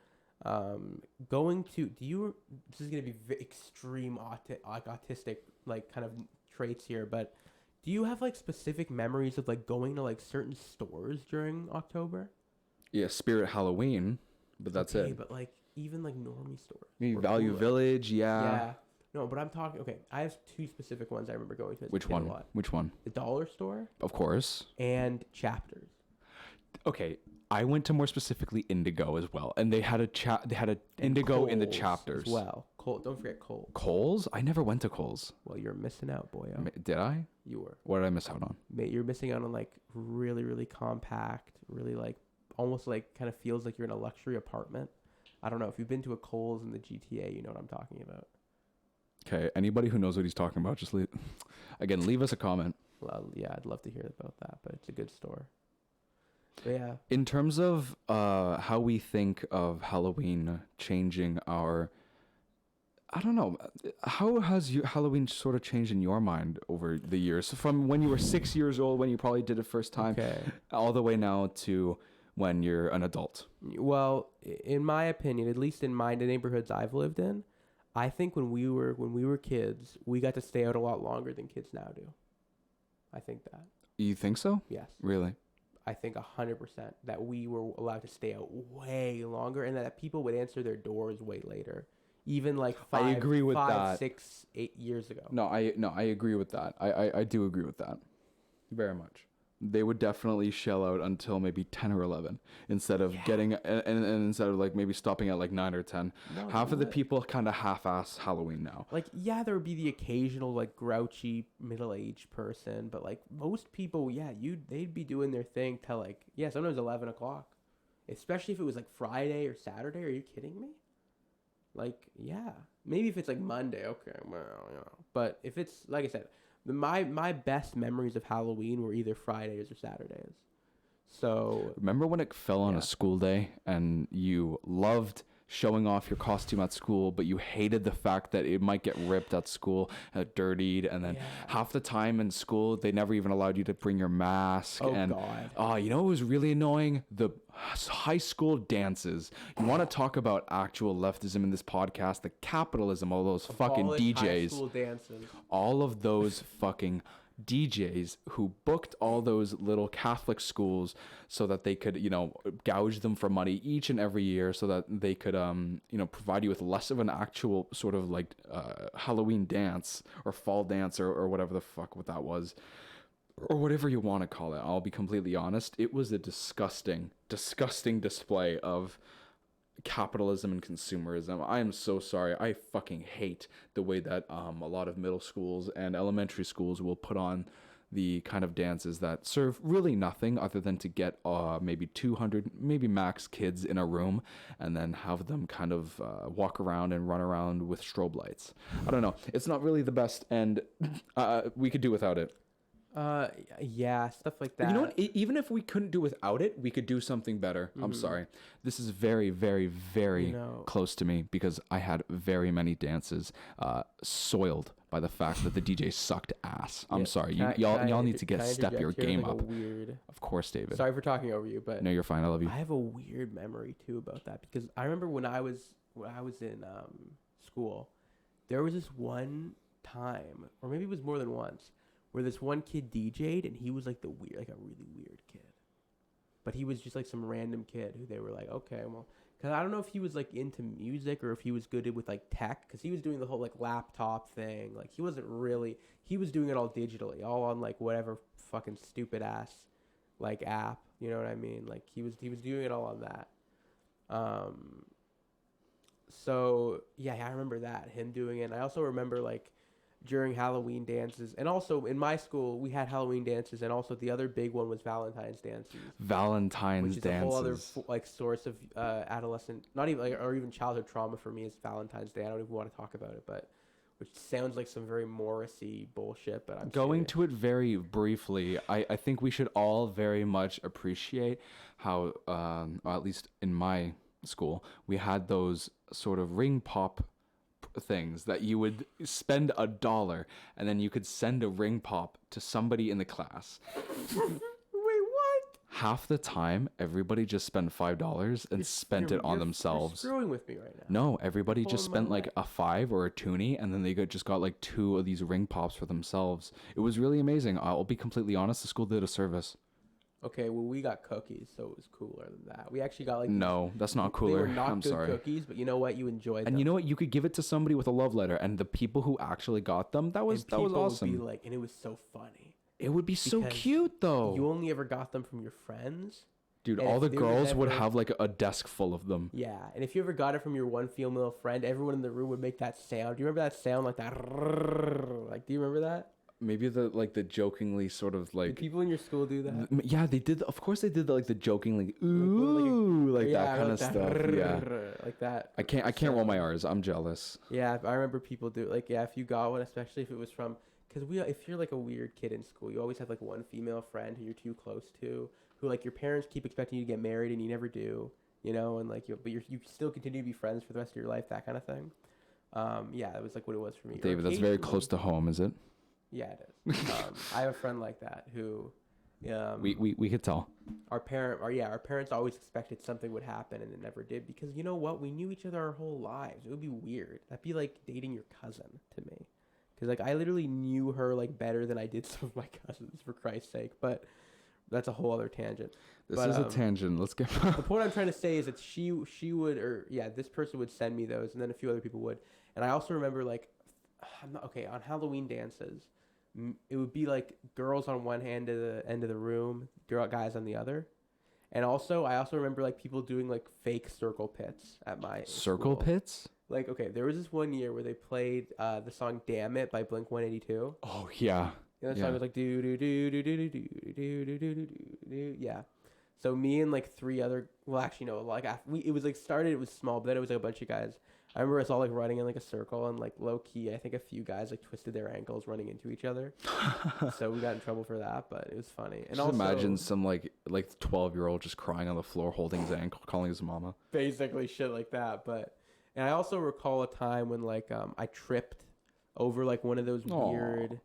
This is gonna be extreme autistic like kind of traits here, but do you have like specific memories of like going to like certain stores during October? Yeah, Spirit Halloween, but that's it. But like even like normie stores. Maybe Value Village, yeah. No, but I'm talking. Okay, I have two specific ones I remember going to. Which one? Which one? The dollar store. Of course. And Chapters. Okay, I went to more specifically Indigo as well, and they had a Indigo Kohl's in the Chapters as well. Don't forget Kohl's. Kohl's? I never went to Kohl's. Well, you're missing out, boyo. Did I? You were. What did I miss out on? You're missing out on like really, really compact, really like almost like kind of feels like you're in a luxury apartment. I don't know if you've been to a Kohl's in the GTA, you know what I'm talking about. Okay, anybody who knows what he's talking about, just leave us a comment. Well, yeah, I'd love to hear about that, but it's a good store. But yeah. In terms of how we think of Halloween changing I don't know, how has Halloween sort of changed in your mind over the years? From when you were 6 years old, when you probably did it first time, all the way now to when you're an adult? Well, in my opinion, at least in the neighborhoods I've lived in, I think when we were kids, we got to stay out a lot longer than kids now do. I think that. You think so? Yes. Really? I think 100% that we were allowed to stay out way longer, and that people would answer their doors way later, even like 5, 6, 8 years ago. No, I agree with that. I do agree with that, very much. they would definitely shell out until maybe 10 or 11 instead of getting and instead of like maybe stopping at like 9 or 10. No, Half of the what? people kind of half-ass Halloween now. Like, yeah, there would be the occasional like grouchy middle-aged person, but like most people, yeah, they'd be doing their thing till like, yeah, sometimes 11 o'clock, especially if it was like Friday or Saturday. Are you kidding me? Like, yeah, maybe if it's like Monday, okay, well, you know. But if it's like I said, my best memories of Halloween were either Fridays or Saturdays. So Remember when it fell on yeah. a school day and you loved showing off your costume at school, but you hated the fact that it might get ripped at school, dirtied, and then Yeah. half the time in school they never even allowed you to bring your mask. Oh, and God. you know what was really annoying? The high school dances. You want to talk about actual leftism in this podcast? The capitalism, all those fucking Abolish high DJs, school dances. all of those fucking DJs who booked all those little Catholic schools so that they could, gouge them for money each and every year so that they could, provide you with less of an actual sort of like Halloween dance or fall dance or whatever the fuck what that was. Or whatever you want to call it. I'll be completely honest. It was a disgusting, disgusting display of capitalism and consumerism. I am so sorry. I fucking hate the way that a lot of middle schools and elementary schools will put on the kind of dances that serve really nothing other than to get maybe 200, maybe max kids in a room and then have them kind of walk around and run around with strobe lights. I don't know. It's not really the best, and we could do without it. Yeah, stuff like that. You know what? Even if we couldn't do without it, we could do something better. I'm sorry. This is very, very, very close to me because I had very many dances soiled by the fact that the DJ sucked ass. I'm sorry. Y'all need to step your game up. Of course, David. Sorry for talking over you, but no, you're fine. I love you. I have a weird memory too about that because I remember when I was in school, there was this one time, or maybe it was more than once, where this one kid DJ'd and he was like a really weird kid. But he was just like some random kid who they were like, okay, well, because I don't know if he was like into music or if he was good with like tech, because he was doing the whole like laptop thing. Like he was doing it all digitally, all on like whatever fucking stupid ass like app. You know what I mean? Like he was doing it all on that. So yeah, I remember that, him doing it. And I also remember like during Halloween dances, and also in my school we had Halloween dances, and also the other big one was Valentine's dances. Which is a whole other like source of adolescent, not even or even childhood trauma for me is Valentine's Day. I don't even want to talk about it, but which sounds like some very Morrissey bullshit. But I'm going to it very briefly. I think we should all very much appreciate how, at least in my school, we had those sort of ring pop things that you would spend $1 and then you could send a ring pop to somebody in the class. Wait, what? Half the time, everybody just spent $5 and spent it on themselves. You're screwing with me right now. No, everybody just spent like a $5 or a toonie, and then they just got like 2 of these ring pops for themselves. It was really amazing. I'll be completely honest. The school did a service. Okay, well, we got cookies, so it was cooler than that. We actually got like... No, that's not cooler. They were not I'm good sorry. cookies, but you know what? You enjoyed them. And you know what? You could give it to somebody with a love letter, and the people who actually got them, that was awesome. Would be like, and it was so funny. It would be so cute, though. You only ever got them from your friends. Dude, all the girls would have like a desk full of them. Yeah, and if you ever got it from your one female friend, everyone in the room would make that sound. Do you remember that sound like that? Like, do you remember that? Maybe the jokingly sort of like... Did people in your school do that? Yeah, they did. Of course they did the jokingly, ooh, like that kind of stuff. Yeah. Like that. I can't roll my R's. I'm jealous. Yeah, I remember people do like, yeah, if you got one, especially if it was from... Because if you're like a weird kid in school, you always have like one female friend who you're too close to, who like your parents keep expecting you to get married and you never do, you know, and like you still continue to be friends for the rest of your life, that kind of thing. Yeah, that was like what it was for me. David, that's very close to home, is it? Yeah, it is. I have a friend like that who, we could tell. Our parents always expected something would happen and it never did, because you know what? We knew each other our whole lives. It would be weird. That'd be like dating your cousin to me, because like I literally knew her like better than I did some of my cousins, for Christ's sake. But that's a whole other tangent. This is a tangent. Let's get. The point I'm trying to say is that she would, or yeah, this person would send me those, and then a few other people would. And I also remember like, on Halloween dances, it would be like girls on one end of the room, guys on the other. And also, I also remember like people doing like fake circle pits at my Circle school. pits? Like, okay, there was this one year where they played the song "Damn It" by Blink 182. Oh yeah. You know, the Yeah. song was like do do do do do do do do do do do do. Yeah. So me and like three other, well, actually no, like it was like started. It was small, but then it was like a bunch of guys. I remember us all like running in like a circle, and like low key, I think a few guys like twisted their ankles running into each other. So we got in trouble for that, but it was funny. And Just also, imagine some like 12-year-old just crying on the floor, holding his ankle, calling his mama. basically shit like that. But and I also recall a time when like I tripped over like one of those Aw. weird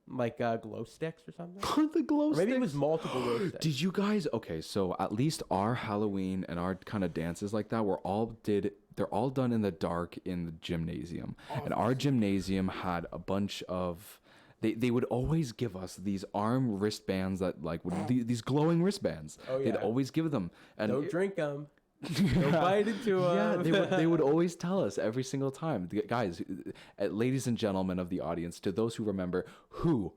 like glow sticks or something. The glow Or maybe it sticks. was multiple glow sticks. Did you guys? Okay, so at least our Halloween and our kind of dances like that they're all done in the dark in the gymnasium. And our gymnasium had a bunch of they would always give us these arm wristbands that like would these glowing wristbands. Oh, They'd yeah. always give them. And Don't drink them. Don't bite into them. Yeah, they would always tell us every single time. Guys, ladies and gentlemen of the audience, to those who remember, who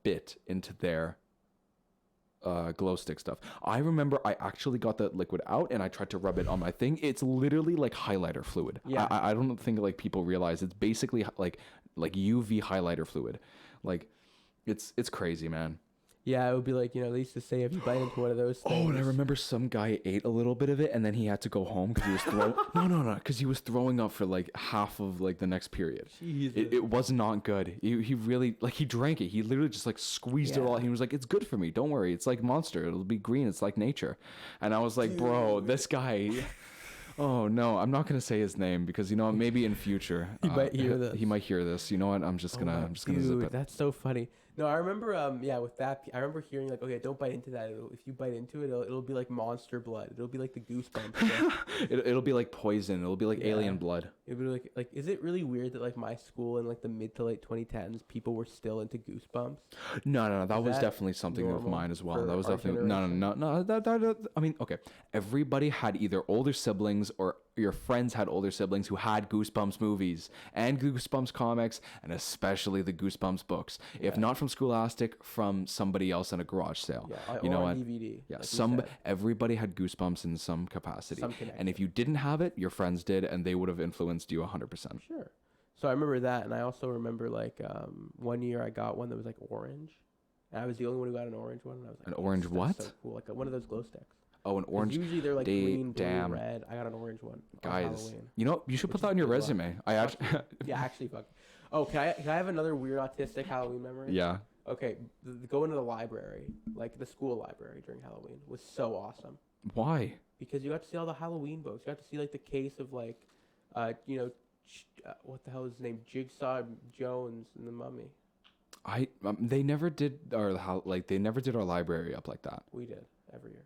bit into their glow stick stuff. I remember I actually got the liquid out and I tried to rub it on my thing. It's literally like highlighter fluid. Yeah. I don't think like people realize it's basically like UV highlighter fluid. Like it's crazy, man. Yeah, it would be like, you know, they used to say if you bite into one of those things. Oh, and I remember some guy ate a little bit of it and then he had to go home because he was throwing because he was throwing up for like half of like the next period. Jesus. It was not good. He really like he drank it. He literally just like squeezed it all. He was like, "It's good for me. Don't worry. It's like Monster. It'll be green. It's like nature." And I was like, "Bro, this guy." Oh no, I'm not gonna say his name because you know maybe in future He might hear this. He might hear this. You know what? I'm just gonna zip Dude, it. that's so funny. No, I remember, with that, I remember hearing like, okay, don't bite into that. If you bite into it, it'll be like monster blood. It'll be like the goosebumps. It'll be like poison. It'll be like alien blood. It'll be like, is it really weird that like my school in like the mid to late 2010s, people were still into goosebumps? No. That was that definitely something of normal mine as well. for That was our definitely no. That I mean, okay. Everybody had either older siblings or your friends had older siblings who had Goosebumps movies and Goosebumps comics and especially the Goosebumps books. If not from Scholastic, from somebody else in a garage sale. Yeah, you know or what? DVD. Yeah, like everybody had Goosebumps in some capacity. Some And if you didn't have it, your friends did, and they would have influenced you 100%. Sure. So I remember that, and I also remember like one year I got one that was like orange, and I was the only one who got an orange one. And I was like, An orange that's what? So cool, like one of those glow sticks. Oh, an 'Cause orange. Usually they're like green, blue, damn. red. I got an orange one. On Guys, Halloween. you know, you should put Which that is on your good luck. resume. I actually. Yeah, actually, fuck. Oh, can I have another weird autistic Halloween memory? Yeah. Okay, going to the library, like the school library during Halloween, was so awesome Why? because you got to see all the Halloween books. You got to see like the case of like, what the hell is his name? Jigsaw Jones and the Mummy. They never did they never did our library up like that. We did every year.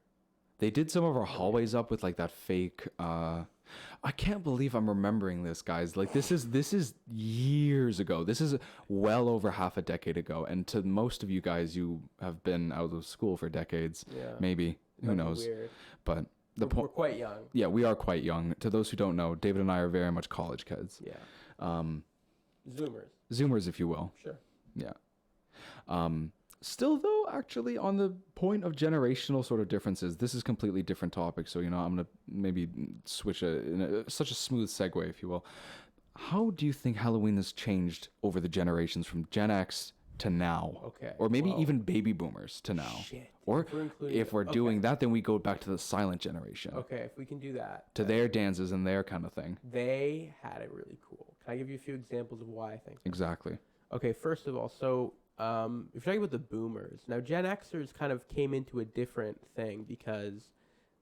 They did some of our hallways up with like that fake. I can't believe I'm remembering this, guys. Like this is years ago. This is well over half a decade ago. And to most of you guys, you have been out of school for decades. Yeah. Maybe. Who That'd be knows? weird. But the We're point. quite young. Yeah, we are quite young. To those who don't know, David and I are very much college kids. Yeah. Um, Zoomers. Zoomers, if you will. Sure. Yeah. Still though, actually on the point of generational sort of differences, this is completely different topic. So, you know, I'm going to maybe switch such a smooth segue, if you will. How do you think Halloween has changed over the generations from Gen X to now? Okay. Or maybe well, even baby boomers to now. Shit. Or including if we're okay. doing that, then we go back to the silent generation. Okay, if we can do that. To their dances and their kind of thing. They had it really cool. Can I give you a few examples of why I think so? Exactly. Okay, first of all, so if you're talking about the boomers, now Gen Xers kind of came into a different thing because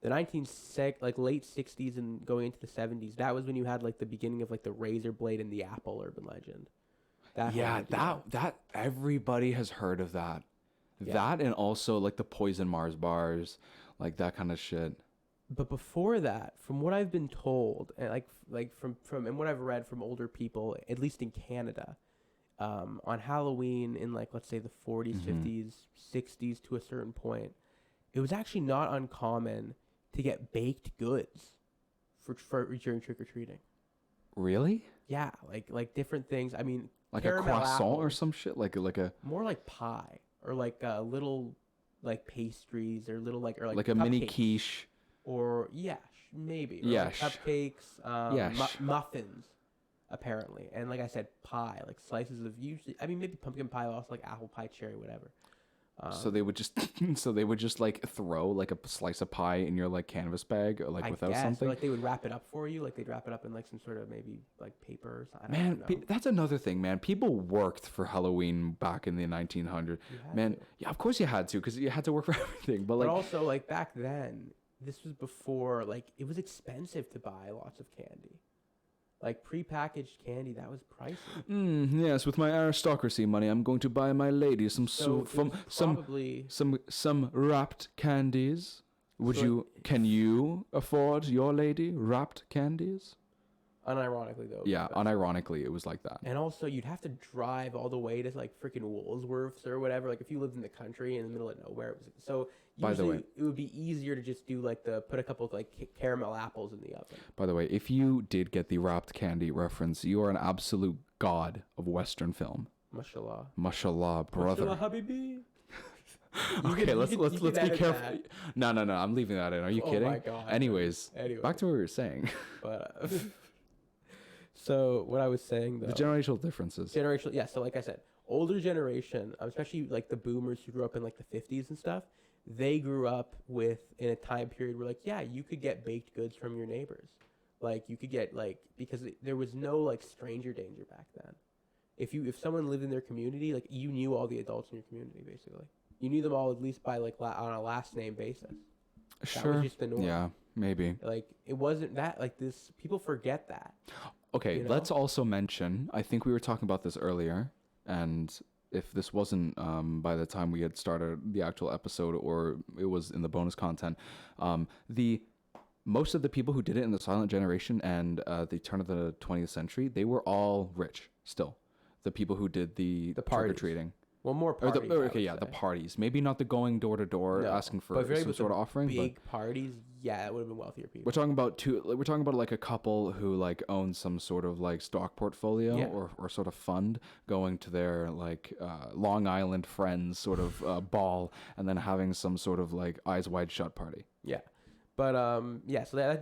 the late 60s and going into the 70s, that was when you had like the beginning of like the razor blade and the apple urban legend. That everybody has heard of that. Yeah. That and also like the Poison Mars bars, like that kind of shit. But before that, from what I've been told, and like from and what I've read from older people, at least in Canada, on Halloween in like let's say the 40s, 50s, 60s to a certain point, it was actually not uncommon to get baked goods for during trick or treating. Really? Yeah, like different things. I mean, Like caramel a croissant or apples. some shit? Like a More like pie or like little like pastries or little like like a mini cupcakes. quiche. Or yeah, maybe, or like Yes. cupcakes, Yes. muffins, apparently, and like I said, pie, like slices of usually. I mean, maybe pumpkin pie, also like apple pie, cherry, whatever. So they would just like throw like a slice of pie in your like canvas bag or like I without guess, or something. like they would wrap it up for you, like they'd wrap it up in like some sort of maybe like paper or something. I Man, don't know. that's another thing, man. People worked for Halloween back in the 1900s. You had Man, to. yeah, of course you had to because you had to work for everything. But But like, also like back then, this was before like it was expensive to buy lots of candy. Like prepackaged candy, that was pricey. yes, with my aristocracy money, I'm going to buy my lady some So it was probably some wrapped candies. Would so you? Can you afford your lady wrapped candies? unironically though. Yeah, expensive. unironically, it was like that. And also, you'd have to drive all the way to like freaking Woolsworths or whatever. Like if you lived in the country in the middle of nowhere, it was so. By the Usually, way- it would be easier to just do like put a couple of like caramel apples in the oven. By the way, if you did get the wrapped candy reference, you are an absolute god of Western film. Mashallah. Mashallah, brother. Mashallah, habibi. Okay, let's be edit careful. that. No, I'm leaving that in. Are you Oh kidding? my God. Anyways, Anyway, back to what we were saying. but so what I was saying though. The generational differences. Generational, yeah. So like I said, older generation, especially like the boomers who grew up in like the 50s and stuff, they grew up with in a time period where like yeah, you could get baked goods from your neighbors, like you could get like because there was no like stranger danger back then. If someone lived in their community, like you knew all the adults in your community basically. You knew them all at least by like on a last name basis. That was Sure. just the norm. Yeah, maybe. Like it wasn't that like this. People forget that. Okay, You know? let's also mention, I think we were talking about this earlier, and if this wasn't by the time we had started the actual episode or it was in the bonus content, the most of the people who did it in the silent generation and the turn of the 20th century, they were all rich still. The people who did the parties. trick-or-treating. Well, more parties. The parties. Maybe not the going door to door No, asking for but very some with sort the of offering. But Big parties, yeah, it would have been wealthier people. we're talking about We're talking about like a couple who like own some sort of like stock portfolio Yeah. or sort of fund, going to their like Long Island friends sort of ball, and then having some sort of like eyes wide shut party. Yeah, but yeah, so that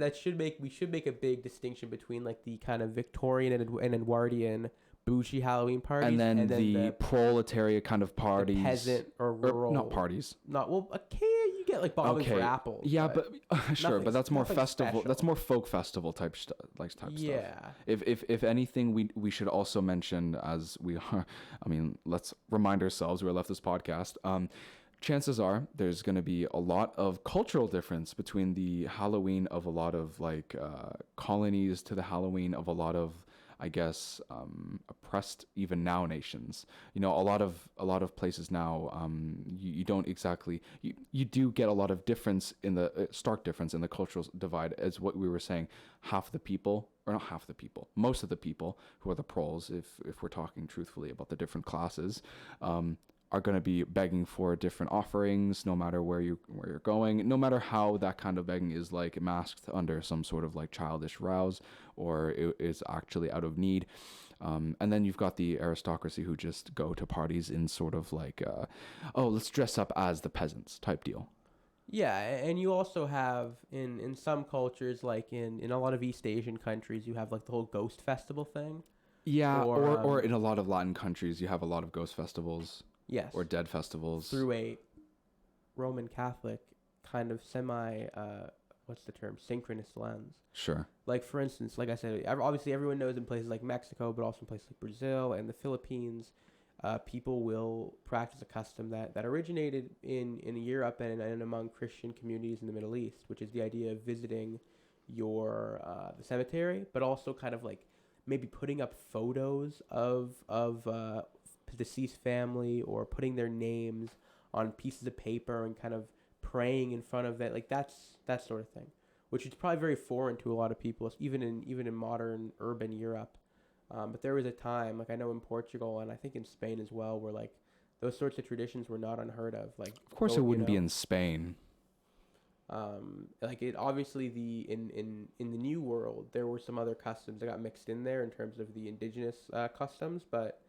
we should make a big distinction between like the kind of Victorian and Edwardian bougie Halloween parties, And then the proletariat kind of parties, the peasant or rural, not parties. Not well. Okay, you get like bobbing for apples. Yeah, but sure, but that's more nothing festival. special. That's more folk festival type stuff. Yeah. If anything, we should also mention, as we are. I mean, let's remind ourselves we're a leftist podcast. Chances are there's going to be a lot of cultural difference between the Halloween of a lot of like colonies to the Halloween of a lot of, I guess, oppressed even now nations. You know, a lot of places now, you don't exactly, you do get a lot of difference in the stark difference in the cultural divide, as what we were saying. Half the people, or not half the people, most of the people who are the proles, if we're talking truthfully about the different classes, are going to be begging for different offerings, no matter where you're going, no matter how that kind of begging is like masked under some sort of like childish rouse, or it is actually out of need. And then you've got the aristocracy who just go to parties in sort of like, oh, let's dress up as the peasants type deal. Yeah, and you also have in some cultures, like in a lot of East Asian countries, you have like the whole ghost festival thing. Yeah, or in a lot of Latin countries, you have a lot of ghost festivals. Yes. Or dead festivals. Through a Roman Catholic kind of what's the term? Synchronous lens. Sure. Like, for instance, like I said, obviously everyone knows in places like Mexico, but also in places like Brazil and the Philippines, people will practice a custom that originated in Europe and among Christian communities in the Middle East, which is the idea of visiting the cemetery, but also kind of like maybe putting up photos of deceased family, or putting their names on pieces of paper and kind of praying in front of that, like that sort of thing, which is probably very foreign to a lot of people, even in modern urban Europe. But there was a time, like I know in Portugal and I think in Spain as well, where like those sorts of traditions were not unheard of. Like, of course, it wouldn't be in Spain. Like it obviously in the New World there were some other customs that got mixed in there in terms of the indigenous customs, but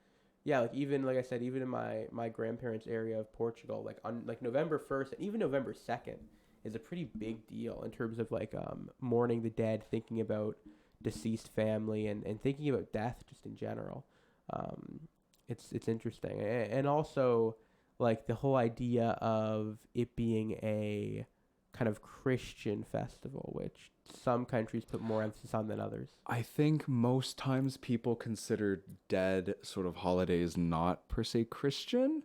Yeah, like even like I said, even in my grandparents' area of Portugal, like on like November 1st and even November 2nd is a pretty big deal in terms of like mourning the dead, thinking about deceased family and thinking about death just in general. Um, it's interesting. And also like the whole idea of it being a kind of Christian festival, which some countries put more emphasis on than others. I think most times people consider dead sort of holidays not per se Christian.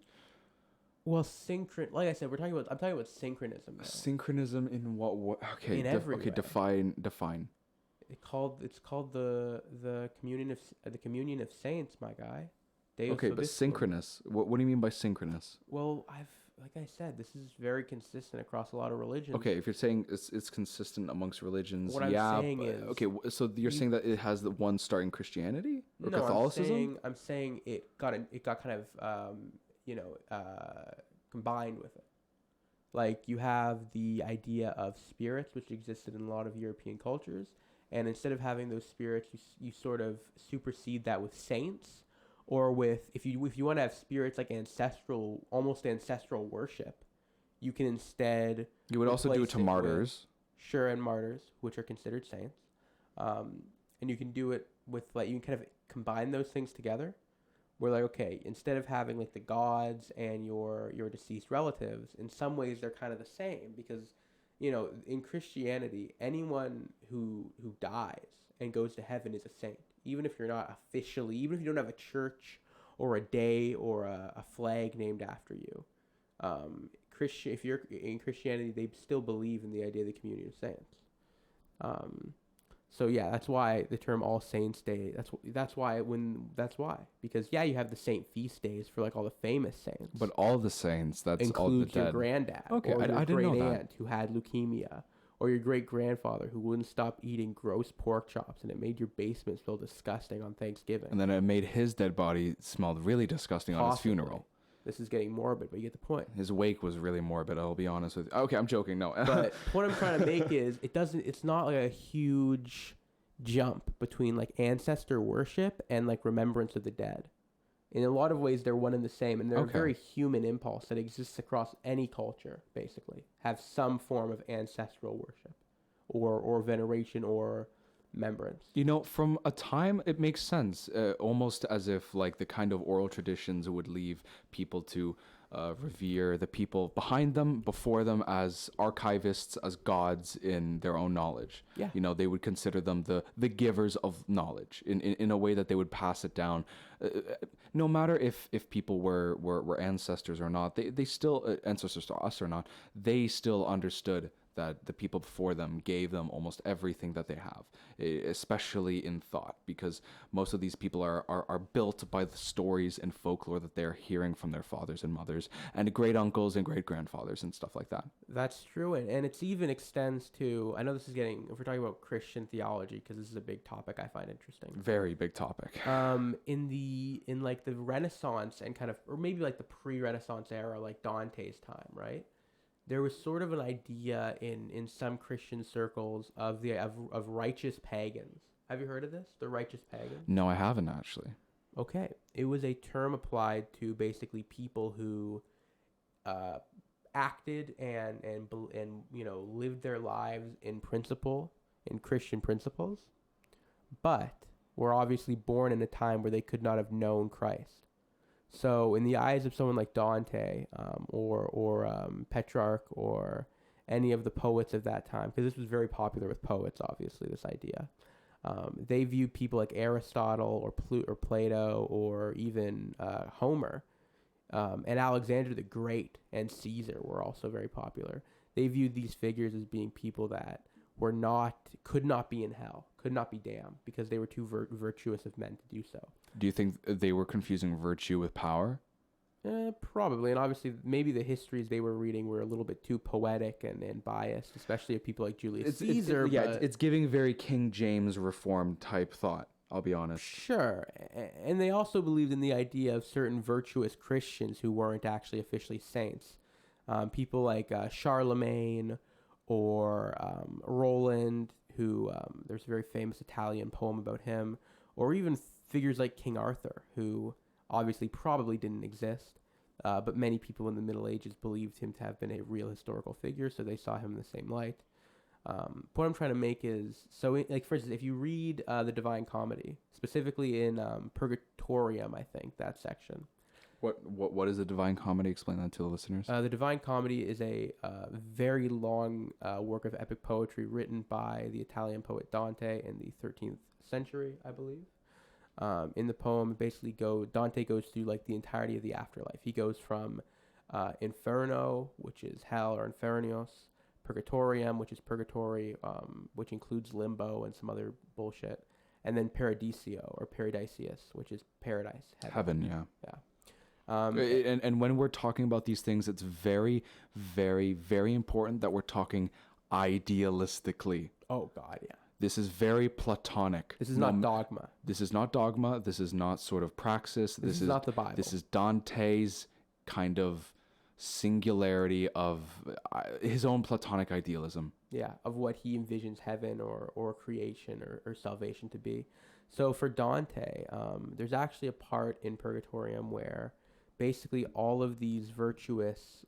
Well, like I said, I'm talking about synchronism now. Synchronism in what way? Okay, In every okay, way. define. It's called the communion of saints, my guy. Deus Okay, but vobiscum. synchronous. What do you mean by synchronous? Well, like I said, this is very consistent across a lot of religions. Okay, if you're saying it's consistent amongst religions, What I'm yeah. saying is, okay, so you're saying that it has the one start in Christianity or no, Catholicism? I'm saying it got kind of combined with it. Like you have the idea of spirits, which existed in a lot of European cultures, and instead of having those spirits, you sort of supersede that with saints, or with if you want to have spirits like almost ancestral worship, you can instead You would also do it replace to it with martyrs. sure and martyrs, which are considered saints, and you can do it with like you can kind of combine those things together we're like, okay, instead of having like the gods and your deceased relatives, in some ways they're kind of the same because, in Christianity, anyone who dies and goes to heaven is a saint, even if you're not officially, even if you don't have a church or a day or a flag named after you. If you're in Christianity, they still believe in the idea of the communion of saints. Um, so yeah, that's why the term All Saints Day. That's why because yeah, you have the saint feast days for like all the famous saints. But all the saints, that's all the Includes your dead. granddad Okay, or your I didn't know great that. aunt who had leukemia, or your great grandfather who wouldn't stop eating gross pork chops and it made your basement smell disgusting on Thanksgiving. And then it made his dead body smell really disgusting on his Possibly. funeral. This is getting morbid, but you get the point. His wake was really morbid, I'll be honest with you. Okay, I'm joking, no. But the point I'm trying to make is it's not like a huge jump between like ancestor worship and like remembrance of the dead. In a lot of ways, they're one and the same, and they're a very human impulse that exists across any culture, basically. Have some form of ancestral worship or veneration or remembrance. From a time, it makes sense, almost as if like the kind of oral traditions would leave people to revere the people behind them, before them, as archivists, as gods in their own knowledge. Yeah. They would consider them the givers of knowledge in a way that they would pass it down. No matter if people were ancestors or not, they still, ancestors to us or not, they still understood that the people before them gave them almost everything that they have, especially in thought, because most of these people are built by the stories and folklore that they're hearing from their fathers and mothers and great uncles and great grandfathers and stuff like that. That's true, and it's even extends to, I know this is getting, if we're talking about Christian theology, because this is a big topic I find interesting. Very big topic. In like the Renaissance and kind of, or maybe like the pre-Renaissance era, like Dante's time, right? There was sort of an idea in some Christian circles of righteous pagans. Have you heard of this? The righteous pagans? No, I haven't actually. Okay. It was a term applied to basically people who acted and lived their lives in Christian principles, but were obviously born in a time where they could not have known Christ. So in the eyes of someone like Dante, or Petrarch, or any of the poets of that time, because this was very popular with poets, obviously, this idea, they viewed people like Aristotle or Plato or even Homer, and Alexander the Great and Caesar were also very popular. They viewed these figures as being people that could not be in hell, could not be damned, because they were too virtuous of men to do so. Do you think they were confusing virtue with power? Probably, and obviously maybe the histories they were reading were a little bit too poetic and biased, especially of people like Julius Caesar. It's giving very King James Reformed type thought, I'll be honest. Sure, and they also believed in the idea of certain virtuous Christians who weren't actually officially saints. People like Charlemagne or Roland, who there's a very famous Italian poem about him, or even figures like King Arthur, who obviously probably didn't exist, but many people in the Middle Ages believed him to have been a real historical figure, so they saw him in the same light. What I'm trying to make is, like, for instance, if you read the Divine Comedy, specifically in Purgatorium, I think, that section. What is the Divine Comedy? Explain that to the listeners. The Divine Comedy is a very long work of epic poetry written by the Italian poet Dante in the 13th century, I believe. In the poem, basically Dante goes through like the entirety of the afterlife. He goes from Inferno, which is hell, or Infernios, Purgatorium, which is purgatory, which includes limbo and some other bullshit, and then Paradiso or Paradisius, which is paradise, Heaven, yeah. Yeah. And when we're talking about these things, it's very, very, very important that we're talking idealistically. Oh God, yeah. This is very Platonic. This is not dogma. This is not dogma. This is not sort of praxis. This is not the Bible. This is Dante's kind of singularity of his own Platonic idealism. Yeah, of what he envisions heaven or creation or salvation to be. So for Dante, there's actually a part in Purgatorium where basically all of these virtuous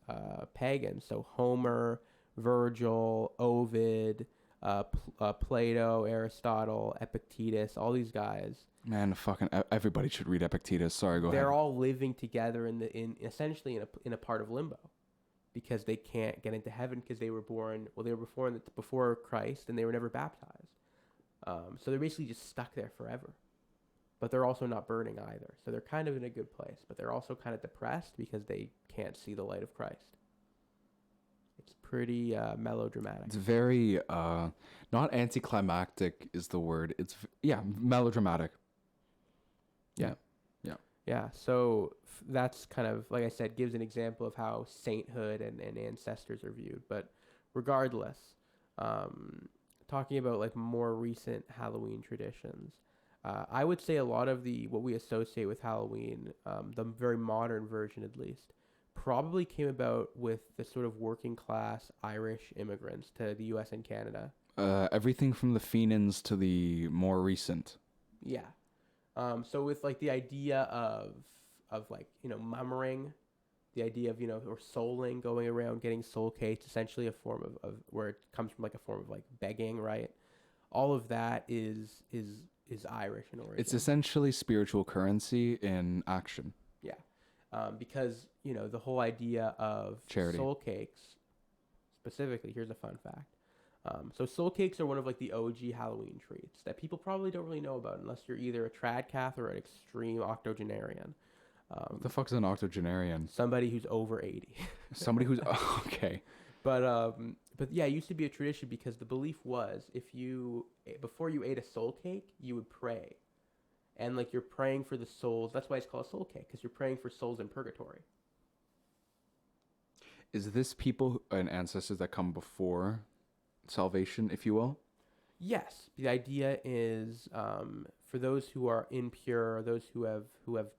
pagans, so Homer, Virgil, Ovid, Plato, Aristotle, Epictetus, all these guys. Man, fucking everybody should read Epictetus. Sorry, go ahead. They're all living together essentially in a part of limbo, because they can't get into heaven because they were born. Well, they were before Christ, and they were never baptized. So they're basically just stuck there forever. But they're also not burning either. So they're kind of in a good place, but they're also kind of depressed because they can't see the light of Christ. It's pretty melodramatic. It's very not anticlimactic is the word. It's melodramatic. Yeah, so that's kind of, like I said, gives an example of how sainthood and ancestors are viewed. But regardless, talking about like more recent Halloween traditions, I would say a lot of what we associate with Halloween, the very modern version at least, probably came about with the sort of working class Irish immigrants to the U.S. and Canada. Everything from the Fenians to the more recent. Yeah. So with like the idea of like, mummering, the idea of, or souling, going around getting soul cakes, essentially a form of where it comes from, like a form of like begging, right? All of that is Irish in origin. It's essentially spiritual currency in action. Yeah. Because, the whole idea of charity. Soul cakes, specifically, here's a fun fact. So soul cakes are one of like the OG Halloween treats that people probably don't really know about unless you're either a trad cath or an extreme octogenarian. What the fuck's an octogenarian? Somebody who's over 80. Somebody who's okay. But yeah, it used to be a tradition because the belief was before you ate a soul cake, you would pray. And like you're praying for the souls. That's why it's called a soul cake, because you're praying for souls in purgatory. Is this people and ancestors that come before salvation, if you will? Yes. The idea is for those who are impure, those who have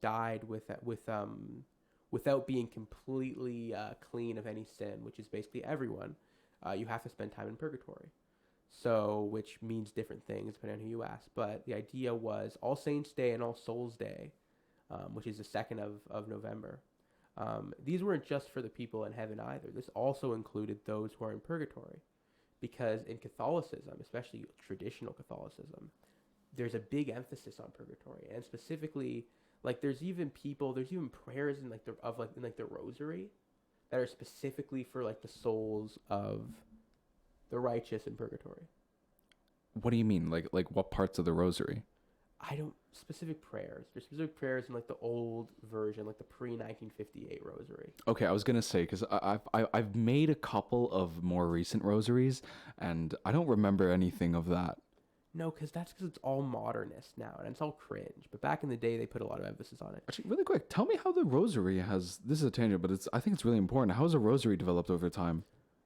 died without being completely clean of any sin, which is basically everyone, you have to spend time in purgatory. So, which means different things depending on who you ask. But the idea was All Saints' Day and All Souls' Day, which is the 2nd of November. These weren't just for the people in heaven either. This also included those who are in purgatory. Because in Catholicism, especially traditional Catholicism, there's a big emphasis on purgatory, and specifically, like there's even prayers in the rosary that are specifically for like the souls of the righteous in purgatory. What do you mean? Like what parts of the rosary? Specific prayers. There's specific prayers in like the old version, like the pre-1958 rosary. Okay, I was gonna say, because I've made a couple of more recent rosaries, and I don't remember anything of that. No, because it's all modernist now, and it's all cringe. But back in the day, they put a lot of emphasis on it. Actually, really quick, tell me how the rosary this is a tangent, but I think it's really important. How has a rosary developed over time?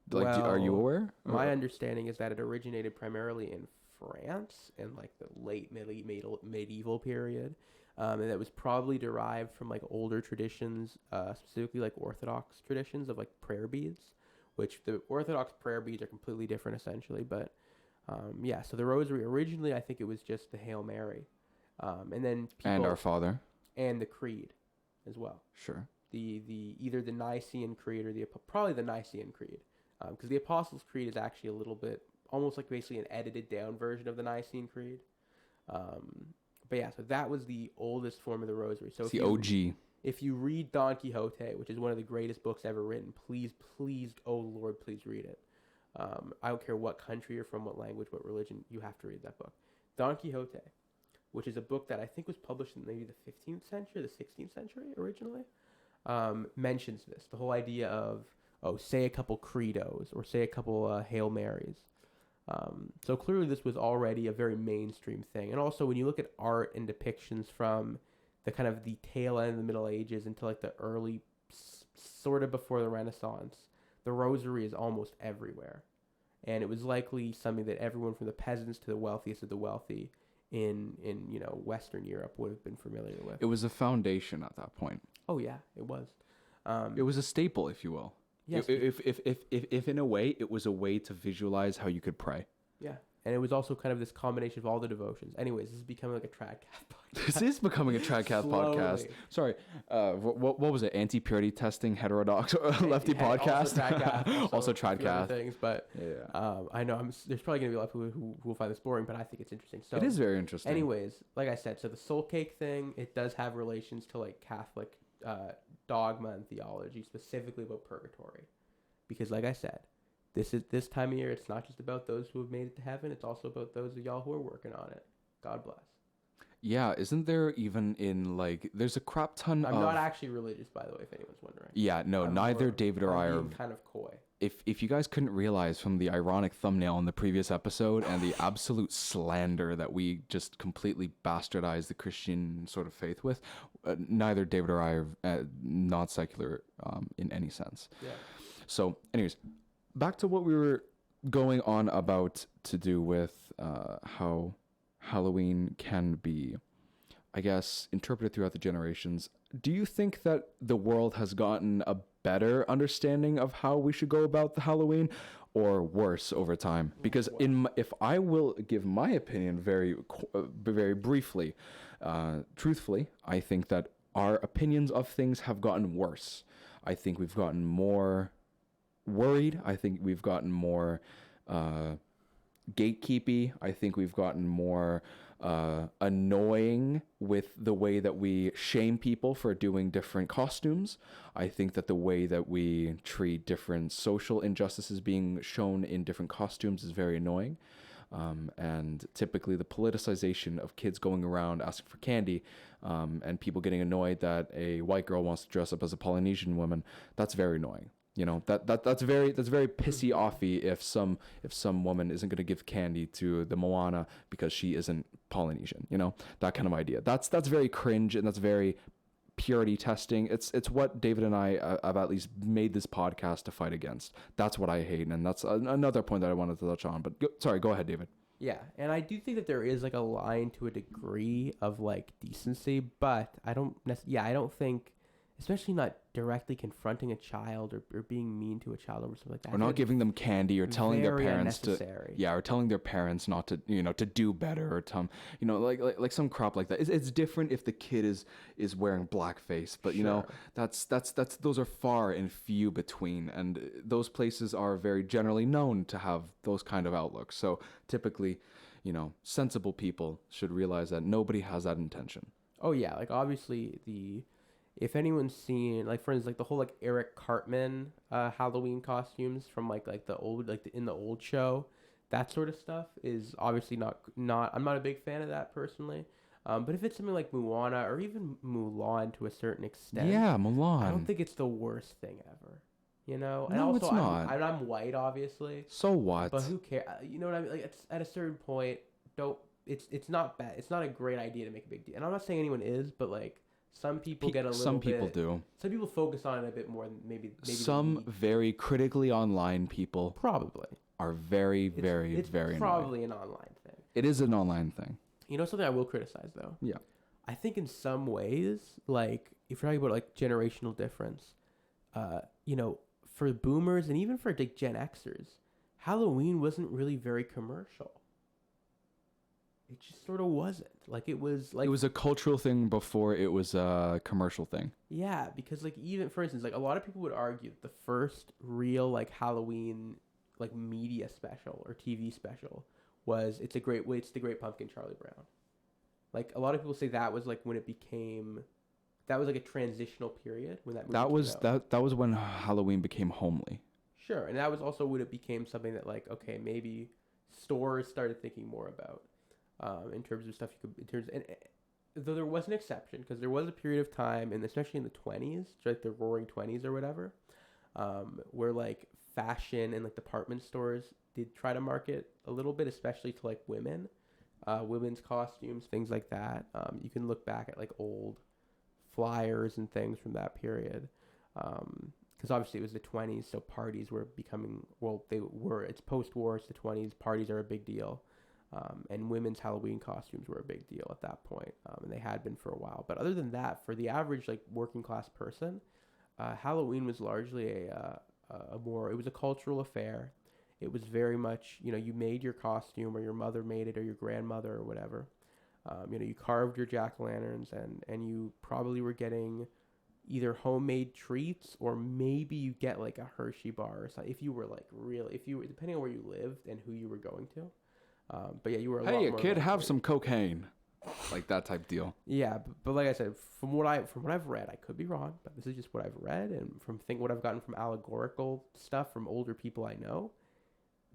Like, are you aware? My understanding is that it originated primarily in France in like the late medieval period, and that was probably derived from like older traditions, specifically like Orthodox traditions of like prayer beads, which the Orthodox prayer beads are completely different essentially. But so the rosary originally, I think it was just the Hail Mary, and then and Our Father and the Creed. as well. Sure. The either the Nicene Creed or probably the Nicene Creed, because the Apostles' Creed is actually a little bit almost like basically an edited down version of the Nicene Creed. But yeah, so that was the oldest form of the Rosary. So It's the OG. if you read Don Quixote, which is one of the greatest books ever written, please, oh Lord, please read it. I don't care what country you're from, what language, what religion, you have to read that book. Don Quixote, which is a book that I think was published in maybe the 15th century, the 16th century originally, mentions this. The whole idea of, say a couple credos or say a couple Hail Marys. So clearly this was already a very mainstream thing. And also when you look at art and depictions from the kind of the tail end of the Middle Ages until like the early, sort of before the Renaissance, the rosary is almost everywhere. And it was likely something that everyone from the peasants to the wealthiest of the wealthy in Western Europe would have been familiar with. It was a foundation at that point. Oh yeah, it was. It was a staple, if you will. Yes. If in a way, it was a way to visualize how you could pray. Yeah. And it was also kind of this combination of all the devotions. Anyways, this is becoming like a Tradcast podcast. This is becoming a Tradcast podcast. Sorry. What was it? Anti-purity testing, heterodox, lefty podcast? Also Tradcast. Things, but yeah. I know there's probably going to be a lot of people who will find this boring, but I think it's interesting. So it is very interesting. Anyways, like I said, so the soul cake thing, it does have relations to like Catholic dogma and theology, specifically about purgatory. Because like I said, this time of year, it's not just about those who have made it to heaven. It's also about those of y'all who are working on it. God bless. Yeah, isn't there even in like there's a crap ton I'm not actually religious, by the way, if anyone's wondering. Yeah, no, neither David or I are kind of coy. If you guys couldn't realize from the ironic thumbnail in the previous episode and the absolute slander that we just completely bastardized the Christian sort of faith with, neither David or I are not secular in any sense. Yeah. So, anyways, back to what we were going on about to do with how Halloween can be, I guess, interpreted throughout the generations. Do you think that the world has gotten a better understanding of how we should go about the Halloween, or worse over time? Because if I will give my opinion very briefly, truthfully, I think that our opinions of things have gotten worse. I think we've gotten more worried. I think we've gotten more gatekeepy. I think we've gotten more annoying with the way that we shame people for doing different costumes. I think that the way that we treat different social injustices being shown in different costumes is very annoying. And typically the politicization of kids going around asking for candy, and people getting annoyed that a white girl wants to dress up as a Polynesian woman, that's very annoying. You know, that's very pissy offy if some woman isn't going to give candy to the Moana because she isn't Polynesian, you know, that kind of idea. That's very cringe, and that's very purity testing. It's what David and I have at least made this podcast to fight against. That's what I hate, and that's another point that I wanted to touch on. But go ahead, David. Yeah, and I do think that there is like a line to a degree of like decency, but I don't think, especially not directly confronting a child or being mean to a child over something like that. Or not giving them candy, or telling their parents or telling their parents not to, to do better, or like some crap like that. It's different if the kid is wearing blackface, but that's those are far and few between, and those places are very generally known to have those kind of outlooks. So typically, sensible people should realize that nobody has that intention. Oh yeah, like obviously if anyone's seen, like, for instance, like the whole like Eric Cartman Halloween costumes from like the old, like in the old show, that sort of stuff is obviously not I'm not a big fan of that personally. But if it's something like Moana or even Mulan to a certain extent, yeah, Mulan, I don't think it's the worst thing ever. And no, also, it's not. I'm white, obviously. So what? But who cares? You know what I mean? Like, it's at a certain point, it's not bad. It's not a great idea to make a big deal. And I'm not saying anyone is, but like, some people get a little bit... Some people do. Some people focus on it a bit more than maybe some very critically online people probably are very very it's very probably annoying. An online thing. It is an online thing. You know something I will criticize though? Yeah. I think in some ways, like if you're talking about like generational difference, for boomers and even for like Gen Xers, Halloween wasn't really very commercial. it just sort of wasn't. Like it was like It was a cultural thing before it was a commercial thing. yeah, because like even for instance, like a lot of people would argue that the first real like Halloween like media special or TV special was It's the Great Pumpkin, Charlie Brown. Like a lot of people say that was like when it became that was like a transitional period when that movie came out. That was when Halloween became homely. Sure, and that was also when it became something that like okay, maybe stores started thinking more about in terms of stuff you could in terms and though there was an exception because there was a period of time and especially in the 20s, like the Roaring 20s or whatever, where like fashion and like department stores did try to market a little bit, especially to like women, women's costumes, things like that. You can look back at like old flyers and things from that period. Because obviously it was the 20s, so parties were becoming, well, they were, it's post-war, it's the 20s, parties are a big deal. And women's Halloween costumes were a big deal at that point, and they had been for a while. But other than that, for the average like working class person, Halloween was largely a more, it was a cultural affair. It was very much, you know, you made your costume or your mother made it or your grandmother or whatever. You know, you carved your jack-o'-lanterns and you probably were getting either homemade treats or maybe you get like a Hershey bar or something if you were like really, if you were, depending on where you lived and who you were going to. But yeah, you were a lot Hey, more kid, have likely. some cocaine. Like that type deal. Yeah, but like I said, from what I've read, I could be wrong, but this is just what I've read and from what I've gotten from allegorical stuff from older people I know.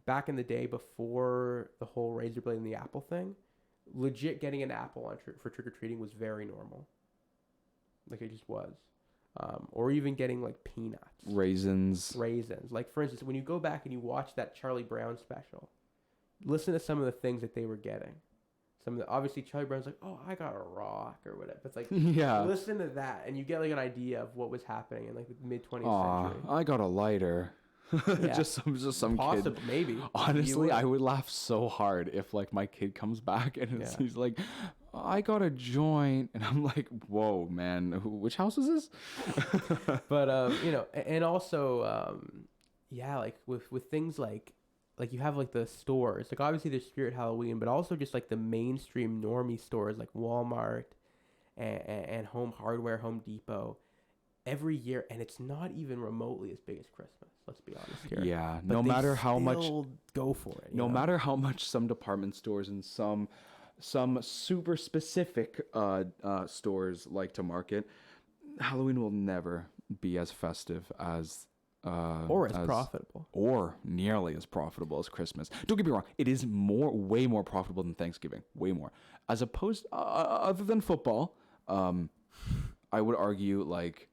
Back in the day, before the whole razor blade and the apple thing, legit getting an apple on for trick or treating was very normal. Like it just was, or even getting like peanuts, Raisins. Like for instance, when you go back and you watch that Charlie Brown special, listen to some of the things that they were getting. Obviously Charlie Brown's like, oh, I got a rock or whatever. It's like, Yeah. listen to that, and you get like an idea of what was happening in like the mid 20th Aw, century. I got a lighter. Yeah. just some Possible, kid. maybe. Honestly, I would laugh so hard if like my kid comes back and Yeah. he's like, I got a joint, and I'm like, whoa, man, which house is this? But you know, and also yeah, like with things like you have like the stores, like obviously there's Spirit Halloween, but also just like the mainstream normie stores like Walmart and Home Hardware, Home Depot, every year, and it's not even remotely as big as Christmas. Let's be honest here. Yeah, But no they matter how much, still go for it. no matter how much some department stores and some super specific stores like to market, Halloween will never be as festive as or as profitable, or nearly as profitable as Christmas. Don't get me wrong; it is way more profitable than Thanksgiving, way more. As opposed, other than football, I would argue like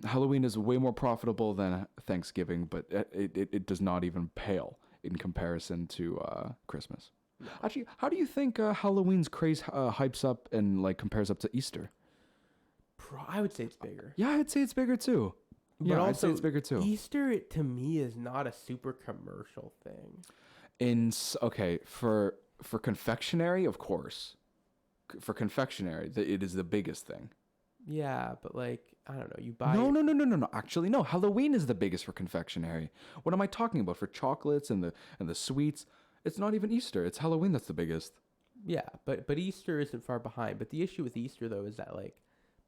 Halloween is way more profitable than Thanksgiving, but it does not even pale in comparison to Christmas. No. Actually, how do you think Halloween's craze hypes up and like compares up to Easter? I would say it's bigger. Yeah, I'd say it's bigger too. But Yeah, also, I'd say it's bigger too. Easter to me is not a super commercial thing. Okay, for confectionery, of course. For confectionery, it is the biggest thing. Yeah, but like I don't know, you buy No. Actually, no. Halloween is the biggest for confectionery. What am I talking about? For chocolates and the sweets, it's not even Easter. It's Halloween that's the biggest. Yeah, but Easter isn't far behind. But the issue with Easter though is that like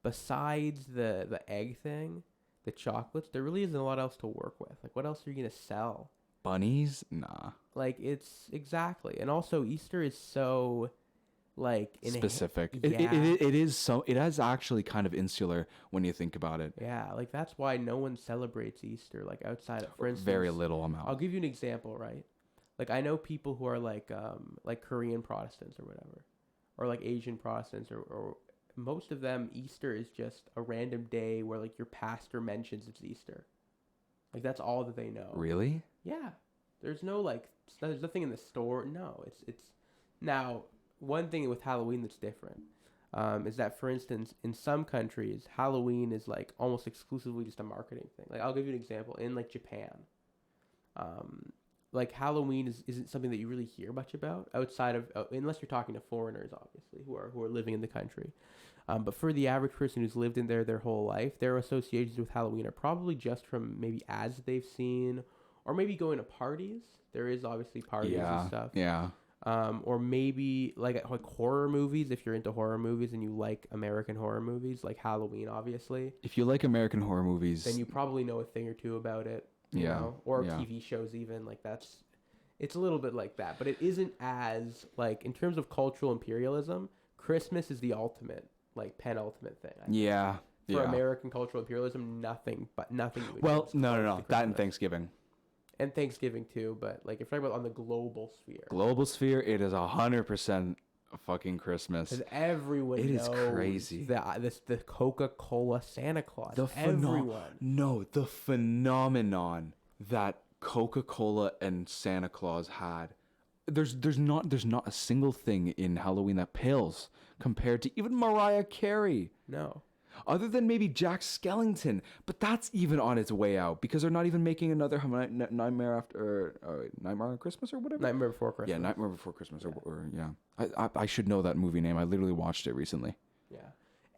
besides the egg thing, the chocolates, there really isn't a lot else to work with. Like what else are you gonna sell? Bunnies? Nah. Like it's exactly, and also Easter is so like Specific. Yeah. It is so. It is actually kind of insular when you think about it. Yeah, like that's why no one celebrates Easter like outside of, for instance, Very little amount. I'll give you an example, right? Like I know people who are like Korean Protestants or whatever, or like Asian Protestants, or most of them Easter is just a random day where like your pastor mentions it's Easter. Like that's all that they know. Really? Yeah. There's no like there's nothing in the store. No, it's now one thing with Halloween that's different is that, for instance, in some countries, Halloween is like almost exclusively just a marketing thing. Like I'll give you an example. In like Japan, like Halloween isn't something that you really hear much about outside of unless you're talking to foreigners, obviously, who are living in the country. But for the average person who's lived in there their whole life, their associations with Halloween are probably just from maybe ads they've seen, or maybe going to parties. There is obviously parties and stuff. Yeah. Or maybe like horror movies. If you're into horror movies and you like American horror movies, like Halloween, obviously, If you like American horror movies, then you probably know a thing or two about it. Or TV shows even like that's. It's a little bit like that, but it isn't as like in terms of cultural imperialism. Christmas is the ultimate, like penultimate thing. I think. For American cultural imperialism, nothing. Well, no. That and Thanksgiving. And Thanksgiving too, but like if you're talking about on the global sphere. Global sphere, it is 100% fucking Christmas. Because everyone it knows is crazy. The Coca-Cola Santa Claus. The phenomenon that Coca-Cola and Santa Claus had. There's not a single thing in Halloween that pales compared to even Mariah Carey. No. Other than maybe Jack Skellington, but that's even on its way out because they're not even making another Nightmare on Christmas or whatever. Nightmare Before Christmas. Yeah, Nightmare Before Christmas or I should know that movie name. I literally watched it recently. Yeah,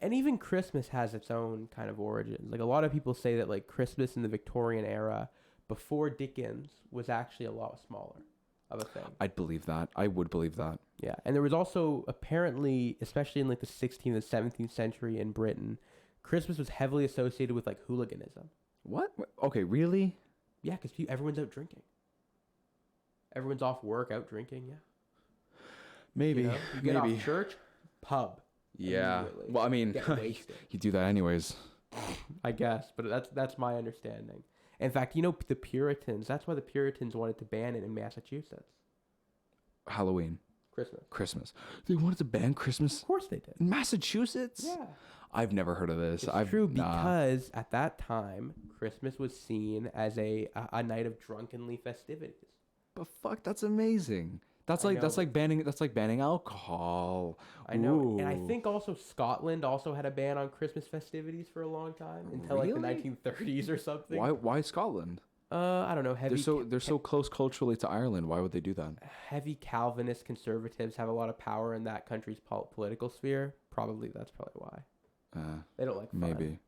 and even Christmas has its own kind of origins. Like a lot of people say that like Christmas in the Victorian era, before Dickens, was actually a lot smaller of a thing. I'd believe that. I would believe that. Yeah, and there was also apparently, especially in like the 16th and 17th century in Britain, Christmas was heavily associated with like hooliganism. What? Okay, really? Yeah, because everyone's out drinking. Everyone's off work, out drinking. Yeah. Maybe. You get off church, pub. Yeah. Well, I mean, you do that anyways. I guess, but that's my understanding. In fact, the Puritans. That's why the Puritans wanted to ban it in Massachusetts. Halloween. Christmas. They wanted to ban Christmas? Of course they did. In Massachusetts? Yeah. I've never heard of this. It's true because at that time, Christmas was seen as a night of drunkenly festivities. But fuck, that's amazing. That's like banning alcohol. I know. Ooh. And I think also Scotland also had a ban on Christmas festivities for a long time until like the 1930s or something. Why Scotland? I don't know. They're so close culturally to Ireland. Why would they do that? Heavy Calvinist conservatives have a lot of power in that country's political sphere. That's probably why. They don't like fun. Maybe.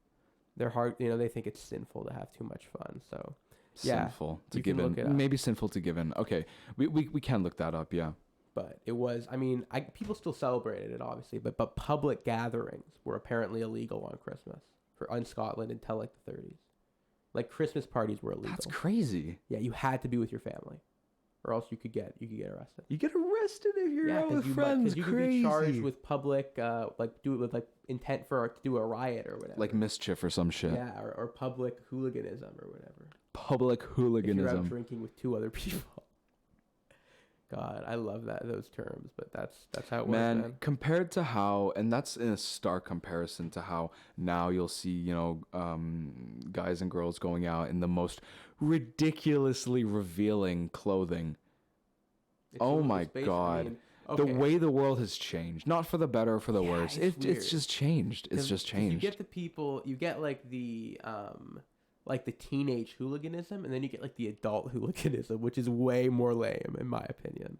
They're hard. They think it's sinful to have too much fun. So sinful to give in. Maybe sinful to give in. Okay, we can look that up. Yeah. But it was. I mean, people still celebrated it, obviously, but public gatherings were apparently illegal on Christmas in Scotland until like the 30s. Like Christmas parties were illegal. That's crazy. Yeah, you had to be with your family, or else you could get arrested. You get arrested if you're out with friends. Because you could be charged with public, do it with like intent to do a riot or whatever. Like mischief or some shit. Yeah, or public hooliganism or whatever. Public hooliganism. If you're out drinking with two other people. God, I love those terms, but that's how it works, man. Compared to how, and that's in a stark comparison to how now you'll see, guys and girls going out in the most ridiculously revealing clothing. Oh my God. I mean, okay. The way the world has changed, not for the better or for the worse. It's just changed. It's just changed. You get the people, you get like the teenage hooliganism, and then you get like the adult hooliganism, which is way more lame in my opinion,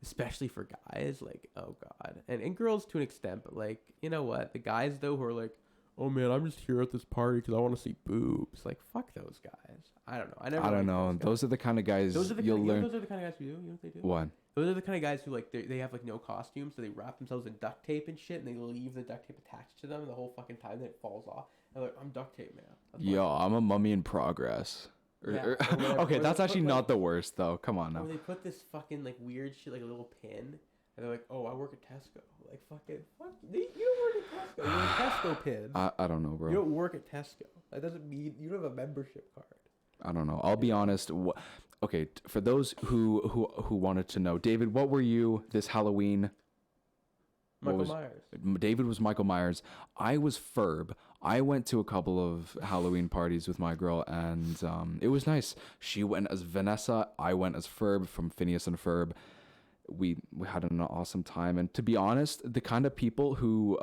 especially for guys. Like, oh God, and girls to an extent, but like, you know what, the guys though who are like, oh man, I'm just here at this party because I want to see boobs. Like, fuck those guys. I don't know. I don't know. Those are the kind of guys you'll learn. Those are the kind of guys who do. You know what they do? What? Those are the kind of guys who like they have like no costume, so they wrap themselves in duct tape and shit, and they leave the duct tape attached to them, and the whole fucking time then it falls off. And they're like, I'm duct tape man. Yo, I'm a mummy in progress. Okay, that's actually not the worst though. Come on now. Or they put this fucking like weird shit, like a little pin, and they're like, oh, I work at Tesco. Like fuck. You don't work at Tesco. You're a Tesco pin. I don't know, bro. You don't work at Tesco. That doesn't mean you don't have a membership card. I don't know. I'll be honest. Okay, for those who wanted to know, David, what were you this Halloween? Michael Myers. David was Michael Myers. I was Ferb. I went to a couple of Halloween parties with my girl, and it was nice. She went as Vanessa. I went as Ferb from Phineas and Ferb. We had an awesome time. And to be honest, the kind of people who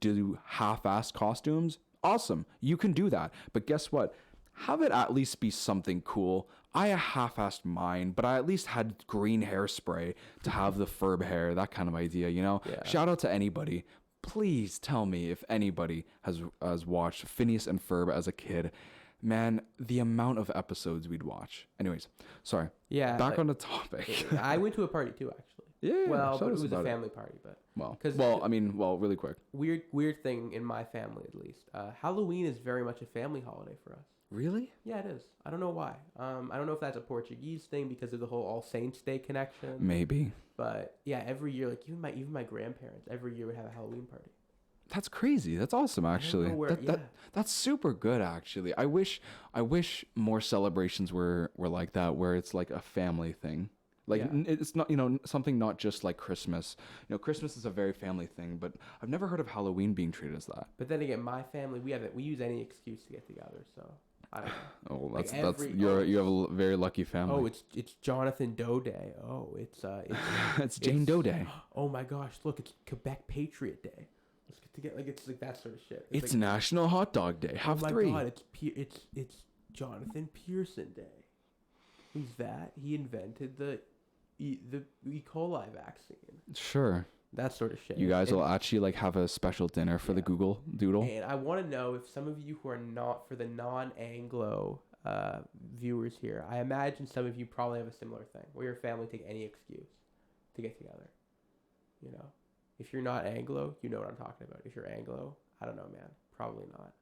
do half-assed costumes, awesome. You can do that. But guess what? Have it at least be something cool. I half-assed mine, but I at least had green hairspray to have the Ferb hair, that kind of idea, Yeah. Shout out to anybody. Please tell me if anybody has watched Phineas and Ferb as a kid. Man, the amount of episodes we'd watch. Anyways, sorry. Yeah. Back on the topic. I went to a party too, actually. Yeah. Well, tell but it us was a about it. family party, but Really quick. weird thing in my family at least. Halloween is very much a family holiday for us. Really? Yeah, it is. I don't know why. I don't know if that's a Portuguese thing because of the whole All Saints Day connection. Maybe. But yeah, every year, like even my grandparents, every year would have a Halloween party. That's crazy. That's awesome, actually. That's super good, actually. I wish more celebrations were like that, where it's like a family thing. Like it's not, something not just like Christmas. Christmas is a very family thing, but I've never heard of Halloween being treated as that. But then again, my family, we use any excuse to get together, so I don't know. Oh, you have a very lucky family. Oh, it's Jonathan Doe Day. Oh, it's it's Jane Doe Day. Oh my gosh, look, it's Quebec Patriot Day. Let's get together. Like it's like that sort of shit. It's like, National Hot Dog Day. Have three. Oh my god, it's Jonathan Pearson Day. Who's that? He invented the E. coli vaccine. Sure. That sort of shit. You guys will actually like have a special dinner for the Google Doodle. And I want to know if some of you who are not, for the non-Anglo viewers here, I imagine some of you probably have a similar thing where your family take any excuse to get together. If you're not Anglo, you know what I'm talking about. If you're Anglo, I don't know, man. Probably not.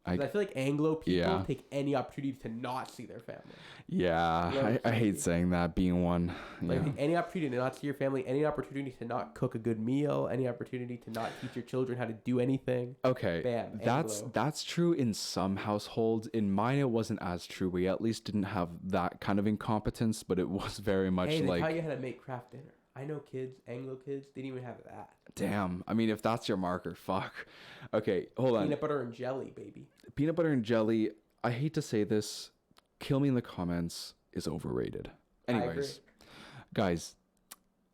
I feel like Anglo people take any opportunity to not see their family. Yeah, I hate saying that, being one. Like any opportunity to not see your family, any opportunity to not cook a good meal, any opportunity to not teach your children how to do anything. Okay, bam, that's true in some households. In mine, it wasn't as true. We at least didn't have that kind of incompetence, but it was very much they like... taught you how to make craft dinner. I know Anglo kids, they didn't even have that. Damn. I mean, if that's your marker, fuck. Okay, hold on. Peanut butter and jelly, baby. Peanut butter and jelly, I hate to say this, kill me in the comments, is overrated. Anyways, guys.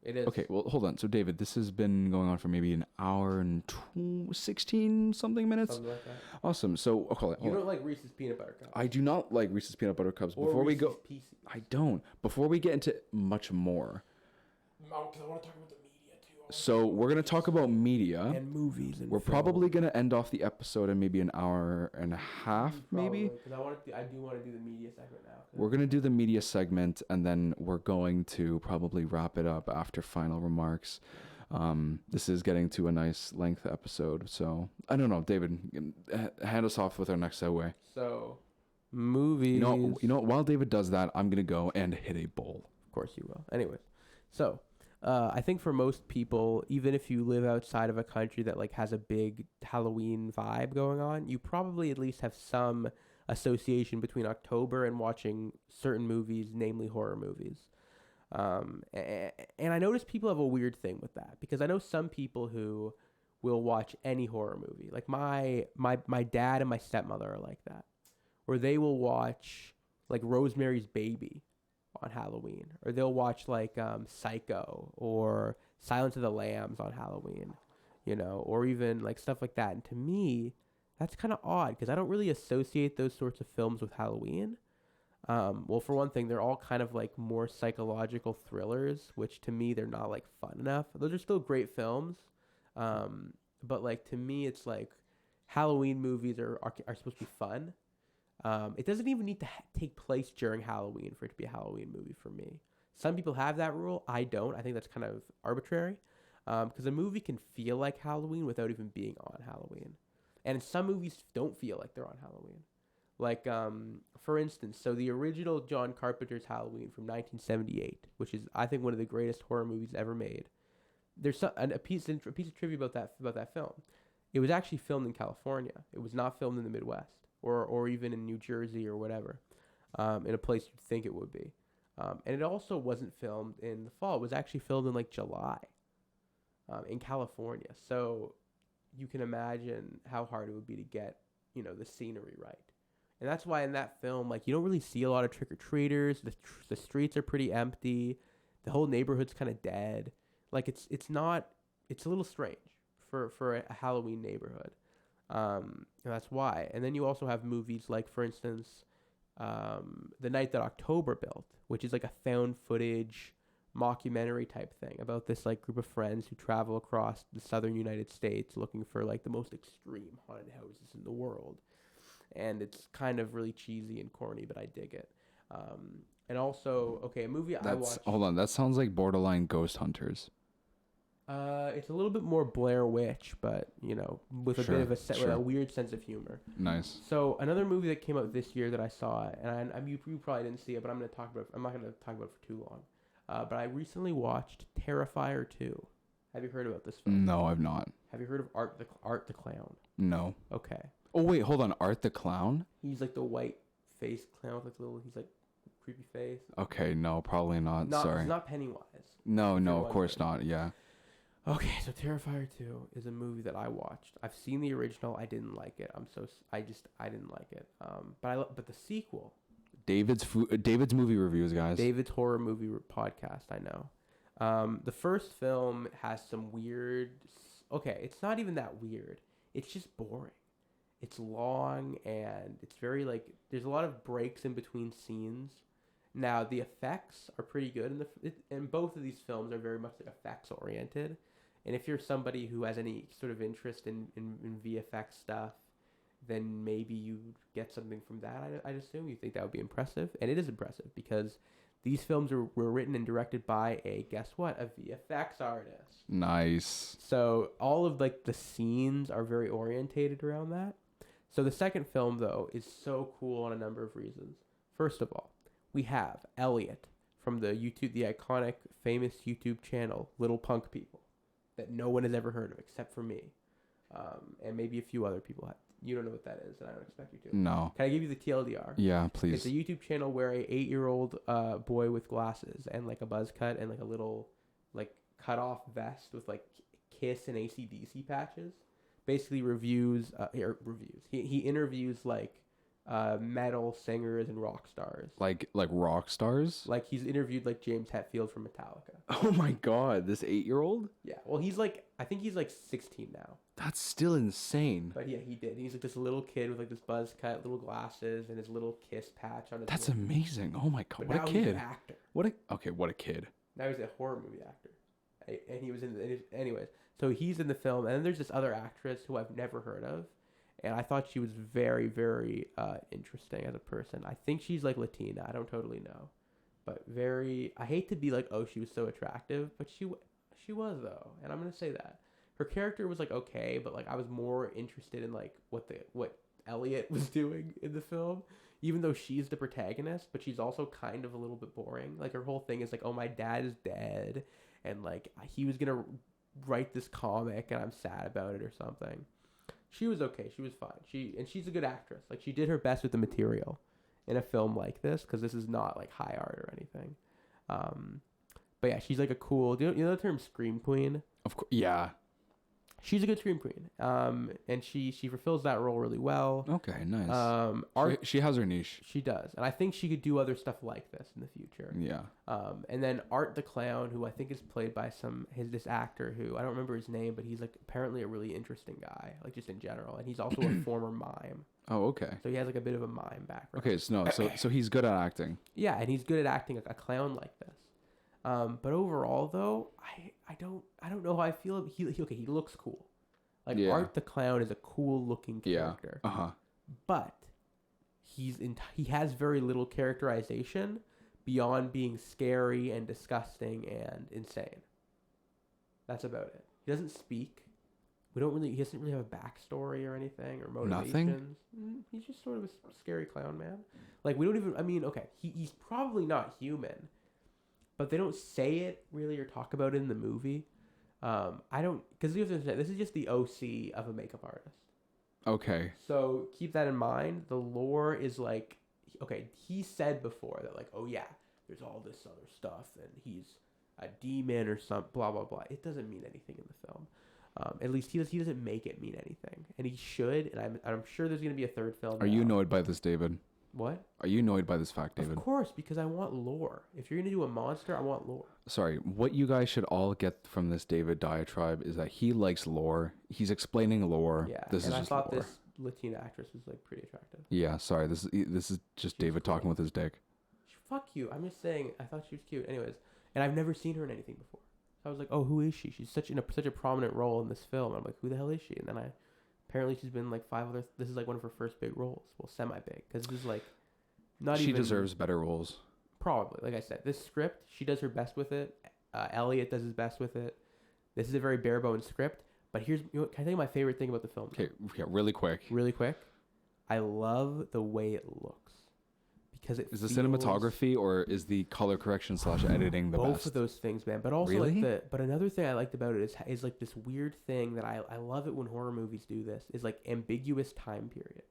It is. Okay, well, hold on. So, David, this has been going on for maybe an hour and 16 something minutes. Something like that. Awesome. So, you don't like Reese's peanut butter cups. I do not like Reese's peanut butter cups. Or Before Reese's we go, Pieces. I don't. Before we get into much more. Because I want to talk about the media too. So we're going to talk about media. And movies. And we're probably going to end off the episode in maybe an hour and a half, maybe. Because I do want to do the media segment now. We're going to do the media segment, and then we're going to probably wrap it up after final remarks. This is getting to a nice length episode. So, I don't know. David, hand us off with our next segue. So, movies. You know, while David does that, I'm going to go and hit a bowl. Of course you will. Anyways. So, I think for most people, even if you live outside of a country that like has a big Halloween vibe going on, you probably at least have some association between October and watching certain movies, namely horror movies. And I notice people have a weird thing with that because I know some people who will watch any horror movie. Like my dad and my stepmother are like that, where they will watch like Rosemary's Baby on Halloween, or they'll watch like Psycho or Silence of the Lambs on Halloween, or even like stuff like that. And to me, that's kind of odd because I don't really associate those sorts of films with Halloween. Well, for one thing, they're all kind of like more psychological thrillers, which to me, they're not like fun enough. Those are still great films. But like to me, it's like Halloween movies are supposed to be fun. It doesn't even need to take place during Halloween for it to be a Halloween movie for me. Some people have that rule. I don't. I think that's kind of arbitrary. Because a movie can feel like Halloween without even being on Halloween. And some movies don't feel like they're on Halloween. Like, for instance, so the original John Carpenter's Halloween from 1978, which is, I think, one of the greatest horror movies ever made. There's a piece of trivia about that film. It was actually filmed in California. It was not filmed in the Midwest or even in New Jersey or whatever, in a place you'd think it would be. And it also wasn't filmed in the fall. It was actually filmed in like July, in California. So you can imagine how hard it would be to get, the scenery right. And that's why in that film, like, you don't really see a lot of trick-or-treaters. The streets are pretty empty. The whole neighborhood's kind of dead. Like, it's a little strange for a Halloween neighborhood. And that's why. And then you also have movies like, for instance, The Night That October Built, which is like a found footage mockumentary type thing about this like group of friends who travel across the southern United States looking for like the most extreme haunted houses in the world. and it's kind of really cheesy and corny, but I dig it. And also, okay, a movie I watched. Hold on, that sounds like borderline Ghost Hunters. It's a little bit more Blair Witch, but with a bit of with a weird sense of humor. Nice. So another movie that came out this year that I saw, and you probably didn't see it, but I'm not going to talk about it for too long. But I recently watched Terrifier 2. Have you heard about this film? No, I've not. Have you heard of Art the Clown? No. Okay. Oh wait, hold on. Art the Clown? He's like the white face clown with like he's like creepy face. Okay, no, probably not. Sorry. It's not Pennywise. No, of course not. Yeah. Okay, so Terrifier 2 is a movie that I watched. I've seen the original. I didn't like it. I didn't like it. But the sequel. David's movie reviews, guys. David's horror movie podcast. I know. The first film has some weird. Okay, it's not even that weird. It's just boring. It's long and it's very there's a lot of breaks in between scenes. Now the effects are pretty good, and both of these films are very much effects oriented. And if you're somebody who has any sort of interest in VFX stuff, then maybe you get something from that. I'd assume you think that would be impressive, and it is impressive because these films were written and directed by a VFX artist. Nice. So all of the scenes are very orientated around that. So the second film though is so cool on a number of reasons. First of all, we have Elliot from the iconic famous YouTube channel Little Punk People that no one has ever heard of except for me, and maybe a few other people have. You don't know what that is, and I don't expect you to. No. Can I give you the TLDR? Yeah, please. It's a YouTube channel where a 8-year-old boy with glasses and a buzz cut and a little cut off vest with Kiss and AC/DC patches basically reviews. He interviews metal singers and rock stars. Like rock stars? He's interviewed James Hetfield from Metallica. Oh my god, this 8-year-old? Yeah, well he's I think he's 16 now. That's still insane. But yeah, he did. He's this little kid with this buzz cut, little glasses, and his little Kiss patch on his. That's amazing. Oh my god, but what now a kid! He's an actor. What a kid! Now he's a horror movie actor, and he was anyways. So he's in the film, and then there's this other actress who I've never heard of. And I thought she was very, very interesting as a person. I think she's Latina. I don't totally know. But very... I hate to be oh, she was so attractive. But she was, though. And I'm going to say that. Her character was, okay. But, I was more interested in, what Elliot was doing in the film. Even though she's the protagonist. But she's also kind of a little bit boring. Her whole thing is, oh, my dad is dead. And, he was going to write this comic. And I'm sad about it or something. She was okay. She was fine. She's a good actress. She did her best with the material in a film like this because this is not high art or anything. But yeah, she's a cool. You know the term scream queen? Of course, yeah. She's a good scream queen. And she fulfills that role really well. Okay, nice. She has her niche. She does, and I think she could do other stuff like this in the future. Yeah. And then Art the Clown, who I think is played by this actor who I don't remember his name, but he's apparently a really interesting guy, just in general, and he's also a former mime. Oh, okay. So he has a bit of a mime background. Okay, so he's good at acting. Yeah, and he's good at acting a clown like this. But overall, though, I don't know how I feel. He looks cool. Art the Clown is a cool looking character. Yeah. Uh-huh. But he has very little characterization beyond being scary and disgusting and insane. That's about it. He doesn't speak. He doesn't really have a backstory or anything or motivations. Nothing? He's just sort of a scary clown man. He's probably not human. But they don't say it really or talk about it in the movie. Because you have to understand, this is just the OC of a makeup artist. Okay. So keep that in mind. The lore is he said before that oh yeah, there's all this other stuff and he's a demon or some blah blah blah. It doesn't mean anything in the film. At least he doesn't make it mean anything, and he should. And I'm sure there's gonna be a third film. Are you annoyed by this, David? What? Are you annoyed by this fact, David? Of course, because I want lore. If you're going to do a monster, I want lore. Sorry, what you guys should all get from this David diatribe is that he likes lore. He's explaining lore. Yeah, I thought lore. this Latina actress was pretty attractive. Yeah, sorry, this is just David talking with his dick. Fuck you. I'm just saying, I thought she was cute. Anyways, and I've never seen her in anything before. So I was oh, who is she? She's such a prominent role in this film. I'm who the hell is she? And then Apparently, she's been like 5 other. This is like one of her first big roles. Well, semi big, because this is like not She even deserves better roles. probably. Like I said, this script, she does her best with it. Elliot does his best with it. This is a very bare bones script. But here's, can I tell you my favorite thing about the film? Okay, yeah, really quick. Really quick. I love the way it looks. Because it Is the feels cinematography or is the color correction / editing the both best? of those things, man. But also Really? but another thing I liked about it is like this weird thing that I love it when horror movies do this, is like ambiguous time period.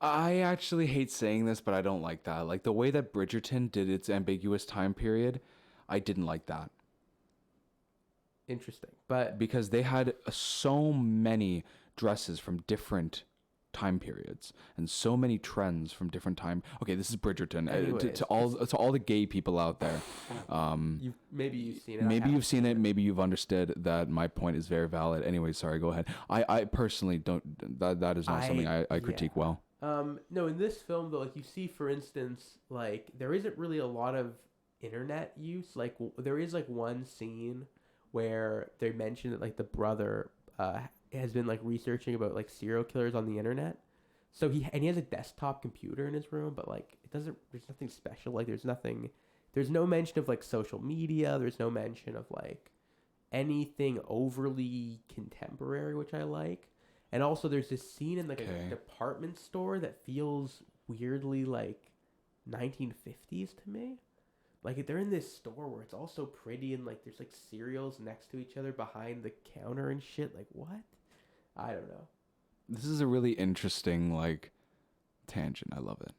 I actually hate saying this, but I don't like that. Like the way that Bridgerton did its ambiguous time period, I didn't like that. Interesting. But Because they had so many dresses from different time periods and so many trends from different time. Okay, this is Bridgerton. Anyways, To all the gay people out there, maybe you've seen it. maybe you've seen it. Maybe you've understood that my point is very valid. Anyway, sorry. Go ahead. I personally don't. That is not something I critique well. No, in this film though, like you see, for instance, like there isn't really a lot of internet use. Like there is like one scene where they mention that like the brother has been like researching about like serial killers on the internet. So he has a desktop computer in his room, but like there's nothing special. Like there's no mention of like social media. There's no mention of like anything overly contemporary, which I like. And also there's this scene in like a department store that feels weirdly like 1950s to me. Like they're in this store where it's all so pretty and like there's like cereals next to each other behind the counter and shit. Like what? I don't know. This is a really interesting like tangent. I love it.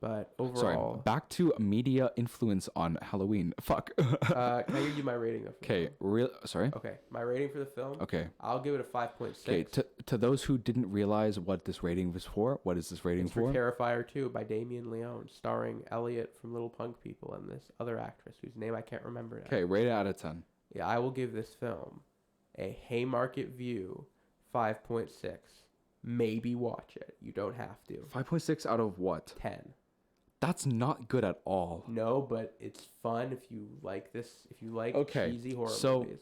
But overall, sorry. Back to media influence on Halloween. Fuck. can I give you my rating of? Okay. Sorry. Okay, my rating for the film. Okay. I'll give it a 5.6. Okay. To those who didn't realize what this rating was for, what is this rating it's for? Terrifier 2 by Damien Leone, starring Elliot from Little Punk People and this other actress whose name I can't remember now. Okay, rate it out of 10. Yeah, I will give this film a Haymarket View 5.6. Maybe watch it. You don't have to. 5.6 out of what? 10. That's not good at all. No, but it's fun if you like this. If you like cheesy horror movies.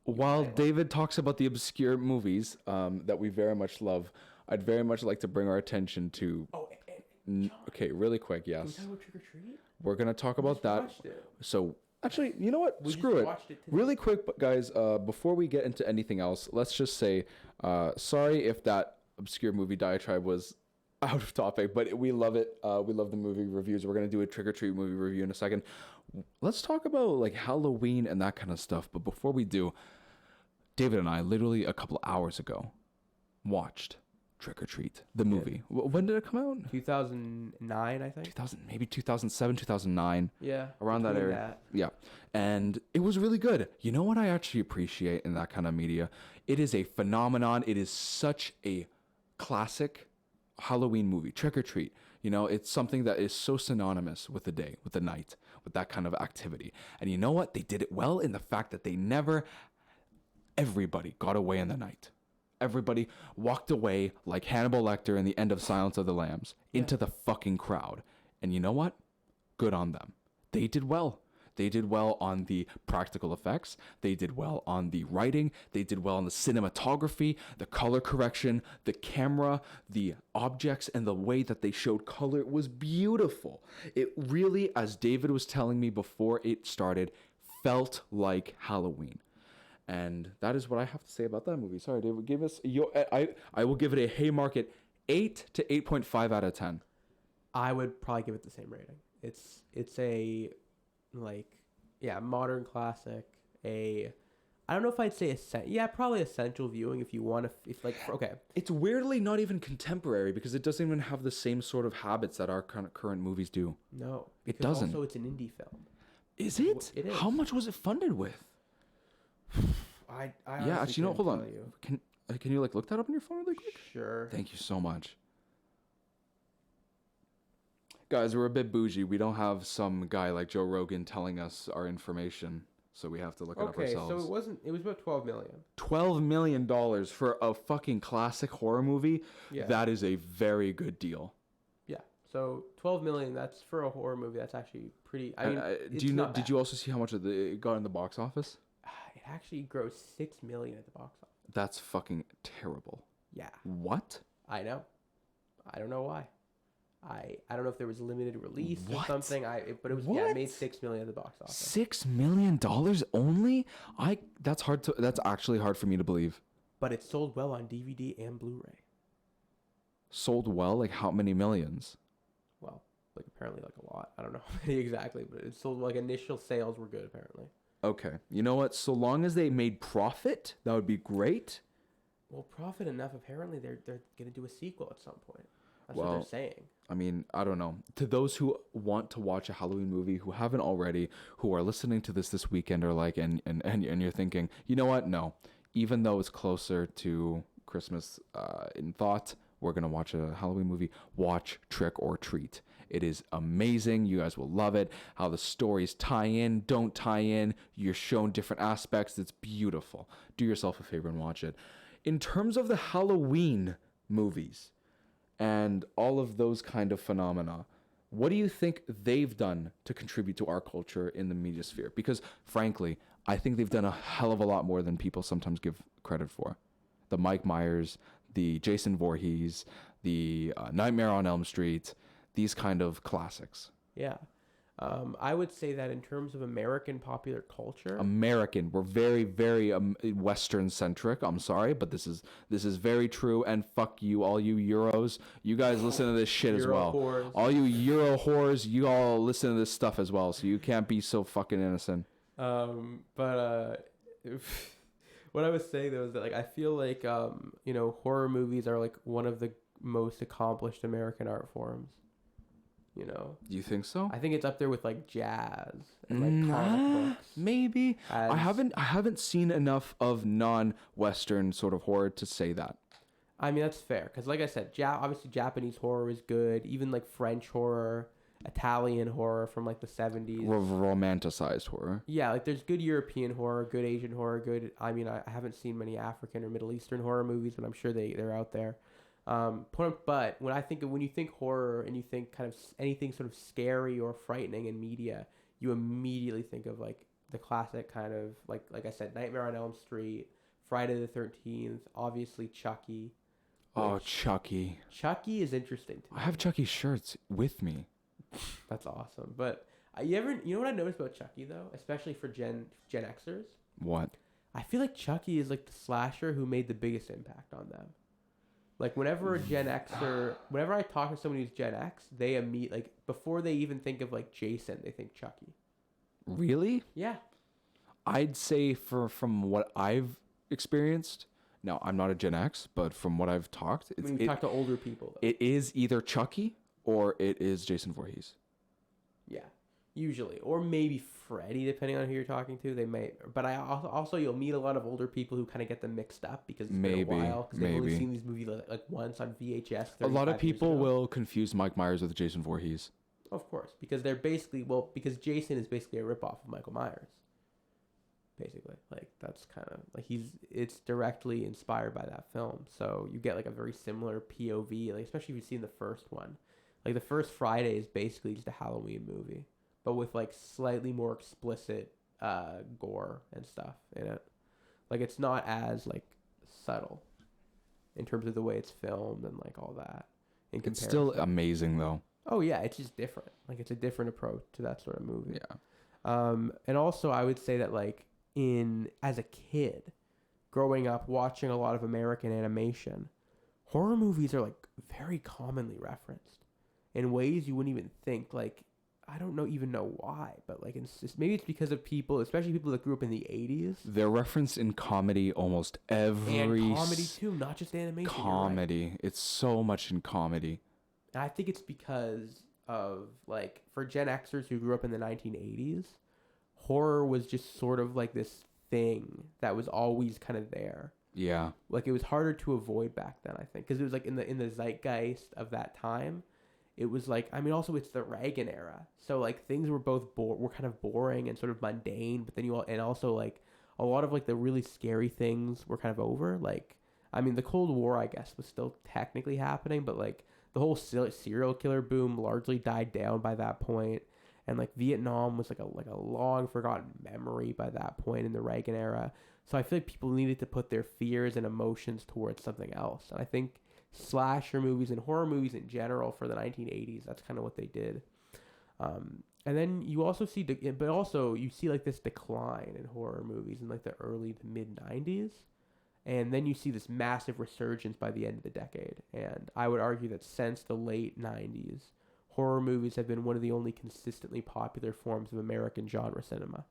While David talks about the obscure movies that we very much love, I'd very much like to bring our attention to. Okay, really quick, yes. Can we talk about Trick or Treat? We're gonna talk about that. So actually, you know what? We Screw it. Really quick, but guys, before we get into anything else, let's just say, sorry if that obscure movie diatribe was out of topic, but we love it. We love the movie reviews. We're gonna do a Trick or Treat movie review in a second. Let's talk about like Halloween and that kind of stuff. But before we do, David and I literally a couple hours ago watched Trick or Treat, the movie. When did it come out? 2009, I think. 2007, 2009. Yeah, around that area. Yeah, and it was really good. You know what I actually appreciate in that kind of media? It is a phenomenon. It is such a classic Halloween movie, Trick or Treat. You know, it's something that is so synonymous with the day, with the night, with that kind of activity. And you know what? They did it well in the fact that everybody got away in the night. Everybody walked away like Hannibal Lecter in the end of Silence of the Lambs into the fucking crowd. And you know what? Good on them. They did well. They did well on the practical effects. They did well on the writing. They did well on the cinematography, the color correction, the camera, the objects, and the way that they showed color. It was beautiful. It really, as David was telling me before it started, felt like Halloween. And that is what I have to say about that movie. Sorry, David. Give us I will give it a Haymarket 8 to 8.5 out of 10. I would probably give it the same rating. It's a modern classic. I don't know if I'd say probably essential viewing if you want to. It's weirdly not even contemporary because it doesn't even have the same sort of habits that our current movies do. No, it doesn't. Also, it's an indie film. Is it? It is. How much was it funded with? I actually, hold on. Can you look that up on your phone really quick? Sure. Thank you so much. Guys, we're a bit bougie. We don't have some guy like Joe Rogan telling us our information, so we have to look it up ourselves. Okay, so it was about $12 million. $12 million for a fucking classic horror movie? Yeah. That is a very good deal. Yeah. So $12 million, that's for a horror movie, that's actually pretty did you also see how much it got in the box office? It actually grossed $6 million at the box office. That's fucking terrible. Yeah, What? I know. I don't know why. I don't know if there was limited release or What? something. But it was yeah, it made What? $6 million at the box office. $6 million only? That's actually hard for me to believe. But it sold well on DVD and Blu-ray. Sold well? Like how many millions? Well, like apparently like a lot. I don't know how many exactly, but it sold like initial sales were good apparently. Okay. You know what? So long as they made profit, that would be great. Well, profit enough. Apparently, they're gonna do a sequel at some point. That's Well, what they're saying. I mean, I don't know. To those who want to watch a Halloween movie who haven't already, who are listening to this weekend, or like, and you're thinking, you know what? No, even though it's closer to Christmas in thought, we're gonna watch a Halloween movie. Watch Trick or Treat. It is amazing. You guys will love it. How the stories tie in, don't tie in. You're shown different aspects. It's beautiful. Do yourself a favor and watch it. In terms of the Halloween movies and all of those kind of phenomena, what do you think they've done to contribute to our culture in the media sphere? Because frankly, I think they've done a hell of a lot more than people sometimes give credit for. The Mike Myers, the Jason Voorhees, the Nightmare on Elm Street, these kind of classics. Yeah. I would say that in terms of American popular culture, We're very, very Western centric. I'm sorry, but this is very true. And fuck you, all you Euros. You guys listen to this shit as Euro well. whores. All you Euro whores, you all listen to this stuff as well. So you can't be so fucking innocent. But what I was saying though is that like I feel like horror movies are like one of the most accomplished American art forms. You know, Do you think so? I think it's up there with like jazz and like comic books. Maybe. I haven't seen enough of non-Western sort of horror to say that. I mean, that's fair because, like I said, obviously Japanese horror is good. Even like French horror, Italian horror from like the 70s. Romanticized horror. Yeah, like there's good European horror, good Asian horror, good. I mean, I haven't seen many African or Middle Eastern horror movies, but I'm sure they're out there. But when you think horror and you think kind of anything sort of scary or frightening in media, you immediately think of like the classic kind of like I said, Nightmare on Elm Street, Friday the 13th, obviously Chucky. Oh, Chucky. Chucky is interesting to me. I have Chucky shirts with me. That's awesome. But you know what I noticed about Chucky though, especially for Gen Xers? What? I feel like Chucky is like the slasher who made the biggest impact on them. Like whenever I talk to somebody who's Gen X, they before they even think of like Jason, they think Chucky. Really? Yeah. I'd say from what I've experienced, now I'm not a Gen X, but from what I've talked, When you talk to older people, though. It is either Chucky or it is Jason Voorhees. Yeah, usually, or maybe Freddy, depending on who you're talking to. They may, but I also you'll meet a lot of older people who kind of get them mixed up because it's been a while because they've only seen these movies like once on VHS. A lot of people will confuse Mike Myers with Jason Voorhees. Of course, because they're because Jason is basically a ripoff of Michael Myers. Basically, like that's kind of like it's directly inspired by that film, so you get like a very similar POV, like especially if you've seen the first one. Like the first Friday is basically just a Halloween movie, but with like slightly more explicit gore and stuff in it. Like it's not as like subtle in terms of the way it's filmed and like all that. It's still amazing though. Oh yeah, it's just different. Like it's a different approach to that sort of movie. Yeah. And also I would say that like as a kid, growing up watching a lot of American animation, horror movies are like very commonly referenced in ways you wouldn't even think. Like I don't even know why, but like maybe it's because of people, especially people that grew up in the 80s. They're referenced in comedy almost every... And comedy too, not just animation. Comedy. Right. It's so much in comedy. And I think it's because of like, for Gen Xers who grew up in the 1980s, horror was just sort of like this thing that was always kind of there. Yeah. Like it was harder to avoid back then, I think, because it was like in the zeitgeist of that time. It was like, I mean, also it's the Reagan era, so like things were were kind of boring and sort of mundane. But then also like a lot of like the really scary things were kind of over. Like, I mean, the Cold War, I guess, was still technically happening, but like the whole serial killer boom largely died down by that point. and like Vietnam was like a long forgotten memory by that point in the Reagan era. So I feel like people needed to put their fears and emotions towards something else. And I think slasher movies and horror movies in general for the 1980s, that's kind of what they did. And then you also see, but also you see like this decline in horror movies in like the early to mid 90s. And then you see this massive resurgence by the end of the decade. And I would argue that since the late 90s, horror movies have been one of the only consistently popular forms of American genre cinema.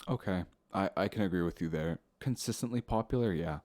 Okay. I can agree with you there. Consistently popular, yeah.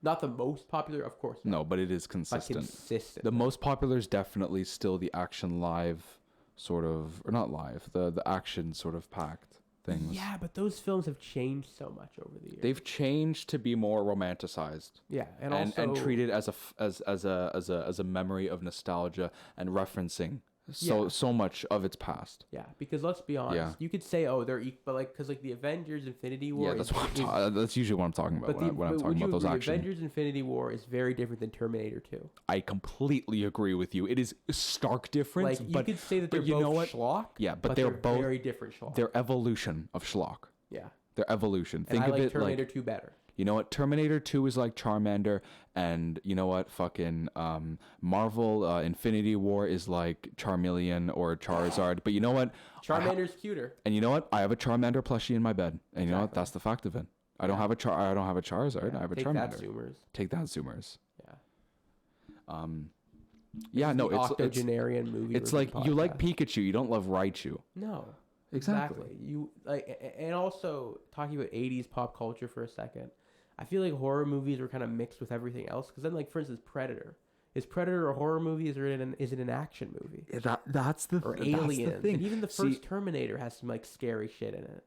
Not the most popular, of course. No, but it is consistent. But consistent. The most popular is definitely still the action live sort of, or not live, the action sort of packed things. Yeah, but those films have changed so much over the years. They've changed to be more romanticized. Yeah, and also treated as a memory of nostalgia and referencing so much of its past. Yeah, because let's be honest, you could say, oh, they're equal, but like, because like the Avengers Infinity War. Yeah, that's usually what I'm talking about when I'm talking about those action. Avengers Infinity War is very different than Terminator 2. I completely agree with you. It is stark difference. Like, but you could say that they're both schlock. Yeah, but they're both very different schlock. Their evolution of schlock. Yeah. Their evolution. And I like Terminator 2 better. You know what? Terminator 2 is like Charmander, and you know what? Fucking Marvel Infinity War is like Charmeleon or Charizard. But you know what? Charmander's cuter. And you know what? I have a Charmander plushie in my bed, and you know what? That's the fact of it. I don't have a Charizard. I have a Charmander. Take that, Zoomers. Yeah. Yeah, no, it's octogenarian movie. It's like podcast. You like Pikachu, you don't love Raichu. No. Exactly. You like, and also talking about 80s pop culture for a second. I feel like horror movies were kind of mixed with everything else, because then, like, for instance, Predator. Is Predator a horror movie? Is it an action movie? That's the or Aliens. The thing. And even the first Terminator has some like scary shit in it.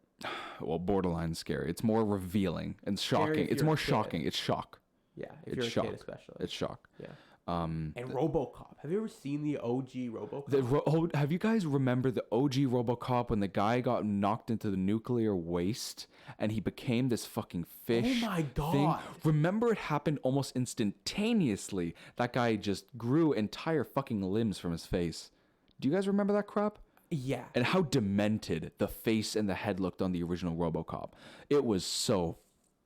Well, borderline scary. It's more revealing and shocking. It's more shocking. It's shock. Yeah, if you're a kid especially. It's shock. Yeah. And RoboCop. Have you ever seen the OG RoboCop? Have you guys remember the OG RoboCop when the guy got knocked into the nuclear waste and he became this fucking fish? Oh my god! Thing? Remember, it happened almost instantaneously. That guy just grew entire fucking limbs from his face. Do you guys remember that crap? Yeah. And how demented the face and the head looked on the original RoboCop. It was so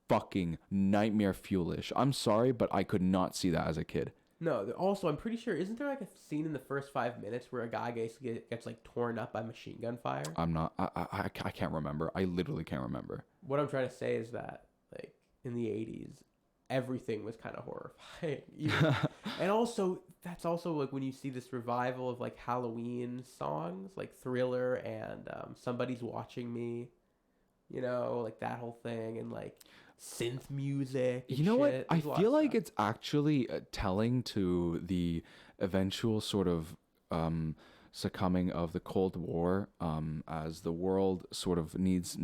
fucking nightmare fuelish. I'm sorry, but I could not see that as a kid. No, also, I'm pretty sure, isn't there like a scene in the first 5 minutes where a guy gets like torn up by machine gun fire? I can't remember. I literally can't remember. What I'm trying to say is that, like, in the 80s, everything was kind of horrifying. And also, that's also like when you see this revival of like Halloween songs, like Thriller and Somebody's Watching Me, you know, like that whole thing, and like synth music. You know what? I feel like it's actually telling to the eventual sort of succumbing of the Cold War, as the world sort of needs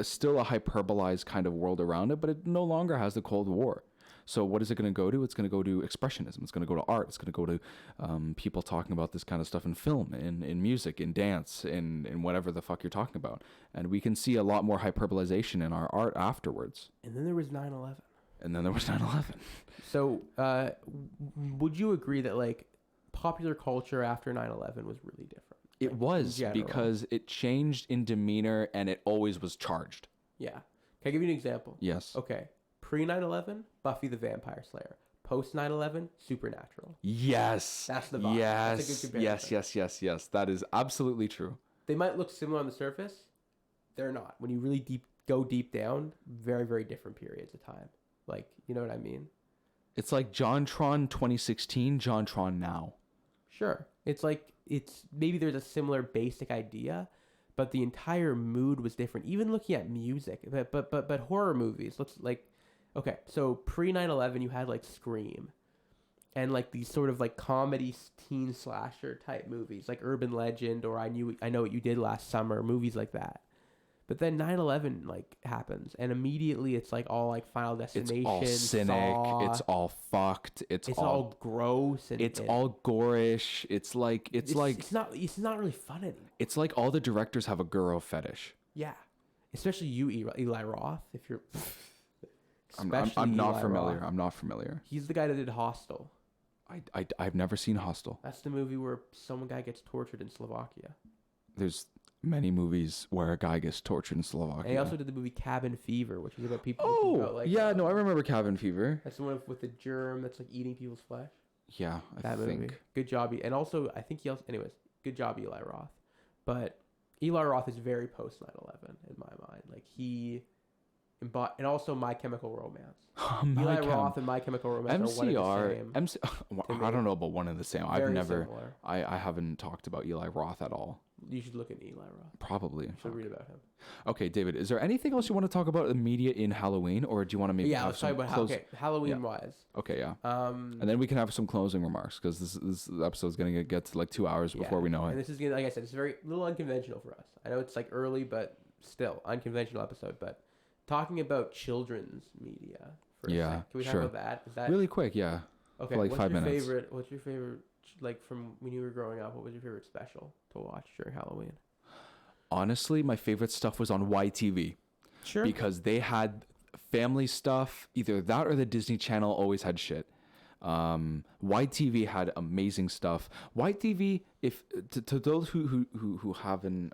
still a hyperbolized kind of world around it, but it no longer has the Cold War. So what is it going to go to? It's going to go to expressionism. It's going to go to art. It's going to go to people talking about this kind of stuff in film, in music, in dance, in whatever the fuck you're talking about. And we can see a lot more hyperbolization in our art afterwards. And then there was 9/11. So would you agree that like popular culture after 9/11 was really different? It was, because it changed in demeanor and it always was charged. Yeah. Can I give you an example? Yes. Okay. Pre 9/11, Buffy the Vampire Slayer. Post 9/11, Supernatural. Yes. That's the vibe. Yes. That's a good comparison. Yes. That is absolutely true. They might look similar on the surface. They're not. When you really go deep down, very, very different periods of time. Like, you know what I mean? It's like JonTron 2016, JonTron now. Sure. It's maybe there's a similar basic idea, but the entire mood was different. Even looking at music, but horror movies. Okay, so pre 9/11, you had like Scream, and like these sort of like comedy teen slasher type movies, like Urban Legend or I Know What You Did Last Summer, movies like that. But then 9/11 like happens, and immediately it's like all like Final Destination. It's all cynic. Saw. It's all fucked. It's all gross. It's all gorish. It's not really fun anymore. It's like all the directors have a girl fetish. Yeah, especially you, Eli Roth. If you're, I'm not familiar. I'm not familiar. He's the guy that did Hostel. I've never seen Hostel. That's the movie where some guy gets tortured in Slovakia. There's many movies where a guy gets tortured in Slovakia. And he also did the movie Cabin Fever, which is about people. Oh, about, like, yeah, no, I remember Cabin Fever. That's the one with the germ that's like eating people's flesh. Yeah, That I think. movie. Good job. And also, I think he also. Anyways, good job, Eli Roth. But Eli Roth is very post 9/11 in my mind. Like and also My Chemical Romance. Eli Roth and My Chemical Romance are one and the same. I don't know about one and the same. I've Very never. similar. I haven't talked about Eli Roth at all. You should look at Eli Roth. Probably. You should read about him. Okay, David, is there anything else you want to talk about immediate in Halloween, or do you want to maybe Yeah, have let's talk some about Halloween wise. Okay, yeah. And And then we can have some closing remarks because this episode's gonna get to like 2 hours before we know And it. this is gonna, like I said, it's very little unconventional for us. I know it's like early, but still unconventional episode. But talking about children's media for a sec. Can we talk about that? Is that really quick? Yeah. okay? For like what's 5 your minutes. favorite? What's your favorite? Like from when you were growing up, what was your favorite special to watch during Halloween? Honestly, my favorite stuff was on YTV. Sure. Because they had family stuff. Either that or the Disney Channel always had shit. YTV had amazing stuff. YTV, if to those who haven't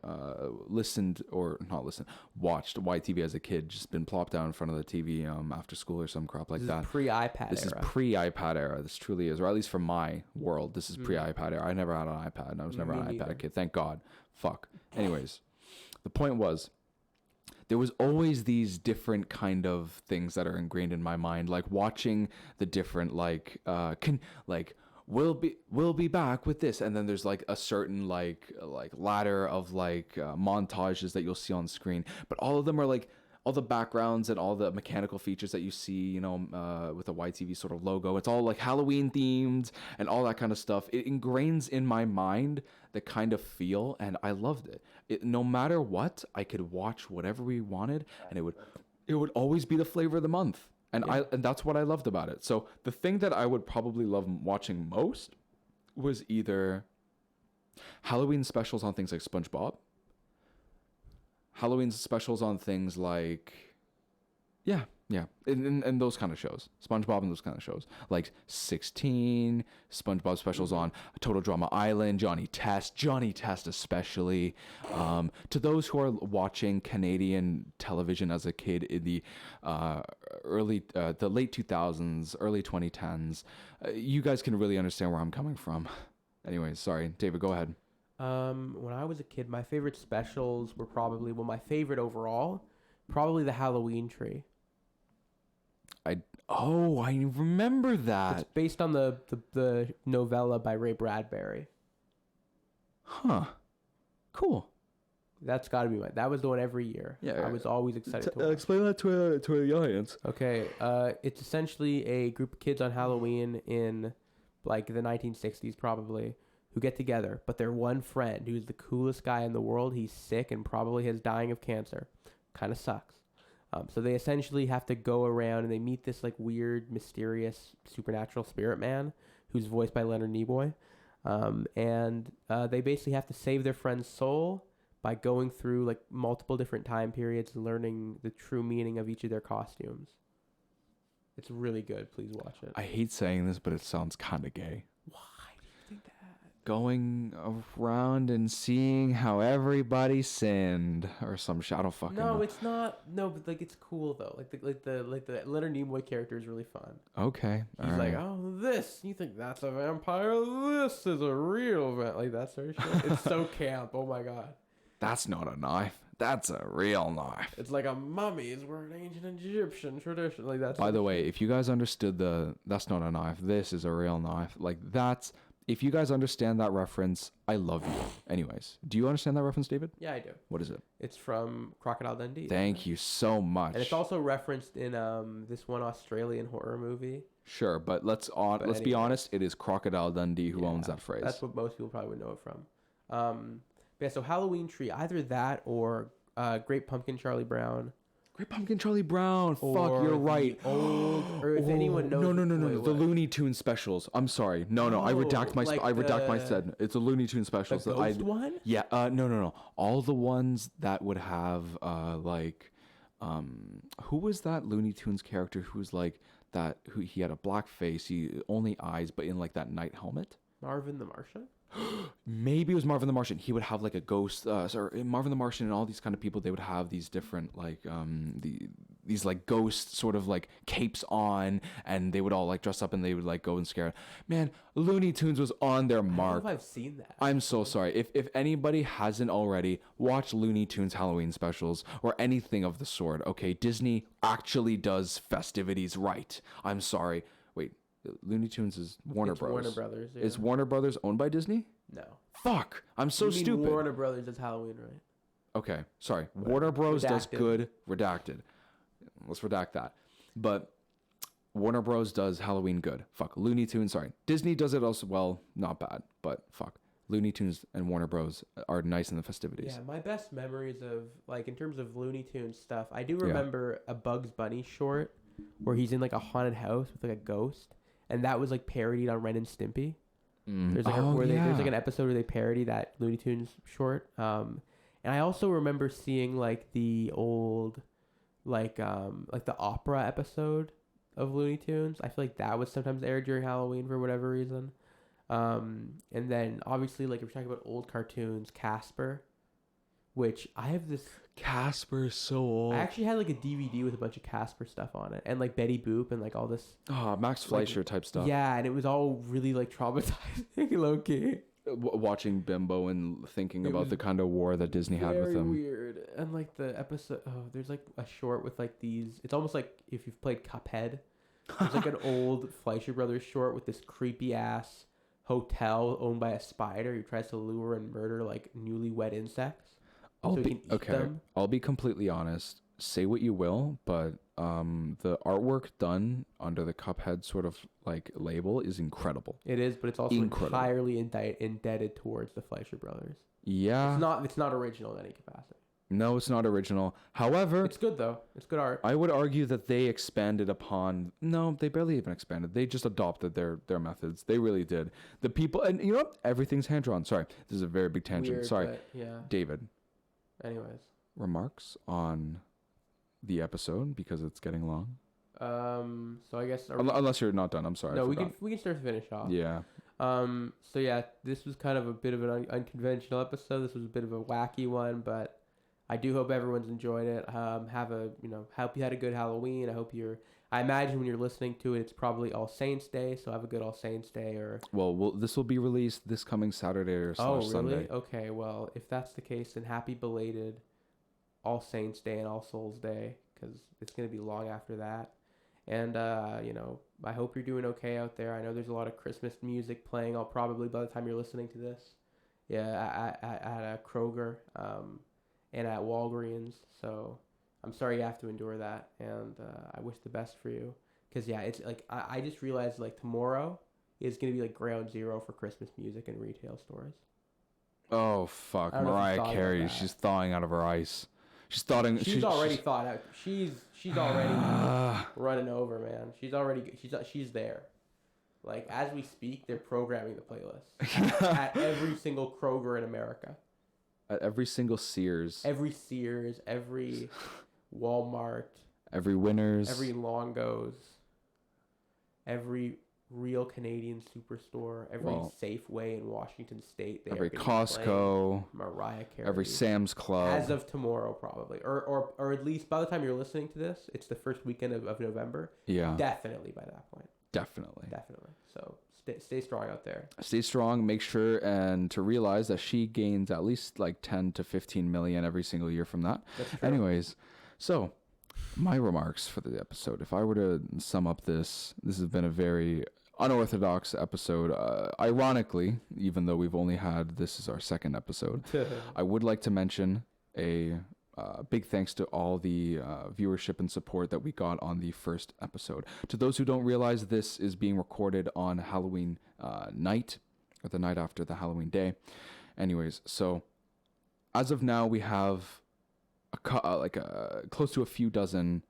listened or not listened, watched YTV as a kid, just been plopped down in front of the TV after school or some crap like that. Pre-iPad. This is pre-iPad era. This truly is, or at least from my world, this is pre-iPad era. I never had an iPad, and I was never an iPad kid. Thank God. Fuck. Anyways, the point was, there was always these different kind of things that are ingrained in my mind, like watching the different we'll be back with this, and then there's like a certain like ladder of montages that you'll see on screen, but all of them are like all the backgrounds and all the mechanical features that you see, with the YTV sort of logo. It's all like Halloween themed and all that kind of stuff. It ingrains in my mind the kind of feel, and I loved it. No matter what, I could watch whatever we wanted, and it would always be the flavor of the month. And and that's what I loved about it. So the thing that I would probably love watching most was either Halloween specials on things like SpongeBob, Halloween specials on things like, and those kind of shows, SpongeBob and those kind of shows, like 16, SpongeBob specials on Total Drama Island, Johnny Test especially. To those who are watching Canadian television as a kid in the late 2000s, early 2010s, you guys can really understand where I'm coming from. Anyways, sorry, David, go ahead. When I was a kid, my favorite specials were probably, my favorite overall, probably the Halloween Tree. I remember that. It's based on the novella by Ray Bradbury. Huh. Cool. That's got to be that was the one every year. Yeah. I was always excited to watch. Explain that to the audience. Okay. It's essentially a group of kids on Halloween in like the 1960s probably, who get together, but their one friend, who's the coolest guy in the world, he's sick and probably is dying of cancer. Kind of sucks. So they essentially have to go around and they meet this like weird, mysterious, supernatural spirit man who's voiced by Leonard Nimoy. And they basically have to save their friend's soul by going through like multiple different time periods and learning the true meaning of each of their costumes. It's really good. Please watch it. I hate saying this, but it sounds kind of gay. Why do you think that? Going around and seeing how everybody sinned or some shit. I don't fucking know. No, it's not. No, but like it's cool though. Like the Leonard Nimoy character is really fun. Okay. He's like, oh, this. You think that's a vampire? This is a real like that sort of shit. It's so camp. Oh my god. That's not a knife. That's a real knife. It's like a mummy is where an ancient Egyptian tradition. Like that's. By the way, if you guys understood that's not a knife, this is a real knife. Like that's. If you guys understand that reference, I love you. Anyways, do you understand that reference, David? Yeah, I do. What is it? It's from Crocodile Dundee. Thank you so much. And it's also referenced in this one Australian horror movie. Sure, but let's be honest. It is Crocodile Dundee who owns that phrase. That's what most people probably would know it from. Yeah, so Halloween Tree, either that or Great Pumpkin Charlie Brown. Great Pumpkin Charlie Brown. Fuck, you're right. Or if anyone knows. No. The Looney Tunes specials. I'm sorry. No. I redact my. I redact my said. It's the Looney Tunes specials. The ghost one? Yeah. No. All the ones that would have who was that Looney Tunes character who was like that? Who he had a black face, he only eyes, but in like that night helmet. Marvin the Martian. Maybe it was Marvin the Martian. He would have like a ghost. Sorry, Marvin the Martian and all these kind of people. They would have these different like these like ghost sort of like capes on, and they would all like dress up and they would like go and scare. Man, Looney Tunes was on their mark. I don't know if I've seen that. I'm so sorry. If anybody hasn't already, watch Looney Tunes Halloween specials or anything of the sort. Okay, Disney actually does festivities right. I'm sorry. Wait, Looney Tunes is Warner Bros. Warner Brothers. Yeah. Is Warner Brothers owned by Disney? No. Fuck, I'm so You mean stupid. Warner Brothers does Halloween, right? Okay, sorry. Warner Bros does Redacted. good. Redacted. Let's redact that. But Warner Bros does Halloween good. Fuck. Looney Tunes, sorry. Disney does it also well, not bad, but fuck. Looney Tunes and Warner Bros are nice in the festivities. Yeah, my best memories of, like, in terms of Looney Tunes stuff, I do remember a Bugs Bunny short where he's in, like, a haunted house with, like, a ghost. And that was, like, parodied on Ren and Stimpy. There's like there's like an episode where they parody that Looney Tunes short. And I also remember seeing like the old like the opera episode of Looney Tunes. I feel like that was sometimes aired during Halloween for whatever reason. And then obviously like if you're talking about old cartoons, Casper, which I have this Casper is so old. I actually had like a DVD with a bunch of Casper stuff on it and like Betty Boop and like all this Max Fleischer type stuff. Yeah, and it was all really like traumatizing, low key. Watching Bimbo and thinking about the kind of war that Disney had with them. Very weird. And like the episode, there's like a short with like these. It's almost like if you've played Cuphead. There's like an old Fleischer Brothers short with this creepy ass hotel owned by a spider who tries to lure and murder like newlywed insects. I'll be completely honest. Say what you will, but the artwork done under the Cuphead sort of like label is incredible. It is, but it's also entirely indebted towards the Fleischer Brothers. Yeah, it's not original in any capacity. No, it's not original. However, it's good though. It's good art. I would argue that they expanded upon. No, they barely even expanded. They just adopted their methods. They really did. The people, and you know what? Everything's hand drawn. Sorry, this is a very big tangent. Weird, sorry, but yeah. David. Anyways, remarks on the episode because it's getting long. So I guess unless you're not done, I'm sorry. No, we can start to finish off. Yeah. So yeah, this was kind of a bit of an unconventional episode. This was a bit of a wacky one, but I do hope everyone's enjoyed it. Hope you had a good Halloween. I imagine when you're listening to it, it's probably All Saints Day, so have a good All Saints Day. This will be released this coming Saturday or Sunday. Okay, well, if that's the case, then happy belated All Saints Day and All Souls Day, because it's going to be long after that. And, I hope you're doing okay out there. I know there's a lot of Christmas music playing. I'll probably, by the time you're listening to this, at Kroger and at Walgreens. So I'm sorry you have to endure that. And I wish the best for you. Because, it's like, I just realized, like, tomorrow is going to be, like, ground zero for Christmas music in retail stores. Oh, fuck. Mariah Carey, she's thawing out of her ice. She's already thawed out. She's already running over, man. She's there. Like as we speak, they're programming the playlist at every single Kroger in America. At every single Sears. Every Walmart. Every Winners. Every Longo's. Every real Canadian superstore, every Safeway in Washington State, every Costco, Mariah Carey, every Sam's Club, as of tomorrow probably, or at least by the time you're listening to this, it's the first weekend of November. Yeah, definitely by that point. Definitely. So stay strong out there. Stay strong. Make sure and to realize that she gains at least like 10 to 15 million every single year from that. That's true. Anyways, so my remarks for the episode. If I were to sum up this has been a very unorthodox episode. Ironically, even though we've only had this is our second episode, I would like to mention a big thanks to all the viewership and support that we got on the first episode. To those who don't realize, this is being recorded on Halloween night, or the night after the Halloween day. Anyways, so as of now, we have close to a few dozen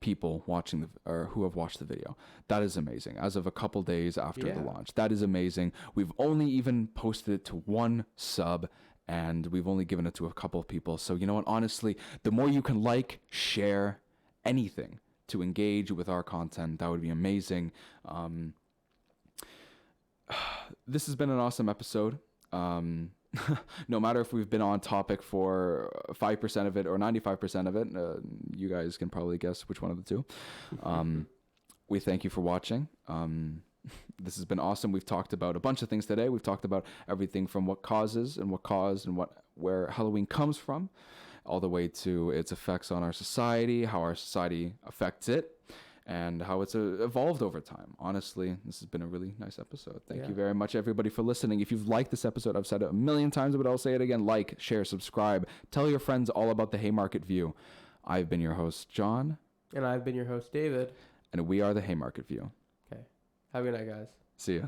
people watching who have watched the video. That is amazing. As of a couple days after the launch, that is amazing. We've only even posted it to one sub, and we've only given it to a couple of people. So you know what? Honestly, the more you can like, share, anything to engage with our content, that would be amazing. This has been an awesome episode. No matter if we've been on topic for 5% of it or 95% of it, you guys can probably guess which one of the two. We thank you for watching. This has been awesome. We've talked about a bunch of things today. We've talked about everything from what causes and what caused and where Halloween comes from, all the way to its effects on our society, how our society affects it, and how it's evolved over time. Honestly, this has been a really nice episode. Thank you very much, everybody, for listening. If you've liked this episode, I've said it a million times, but I'll say it again. Like, share, subscribe. Tell your friends all about the Haymarket View. I've been your host, John. And I've been your host, David. And we are the Haymarket View. Okay. Have a good night, guys. See ya.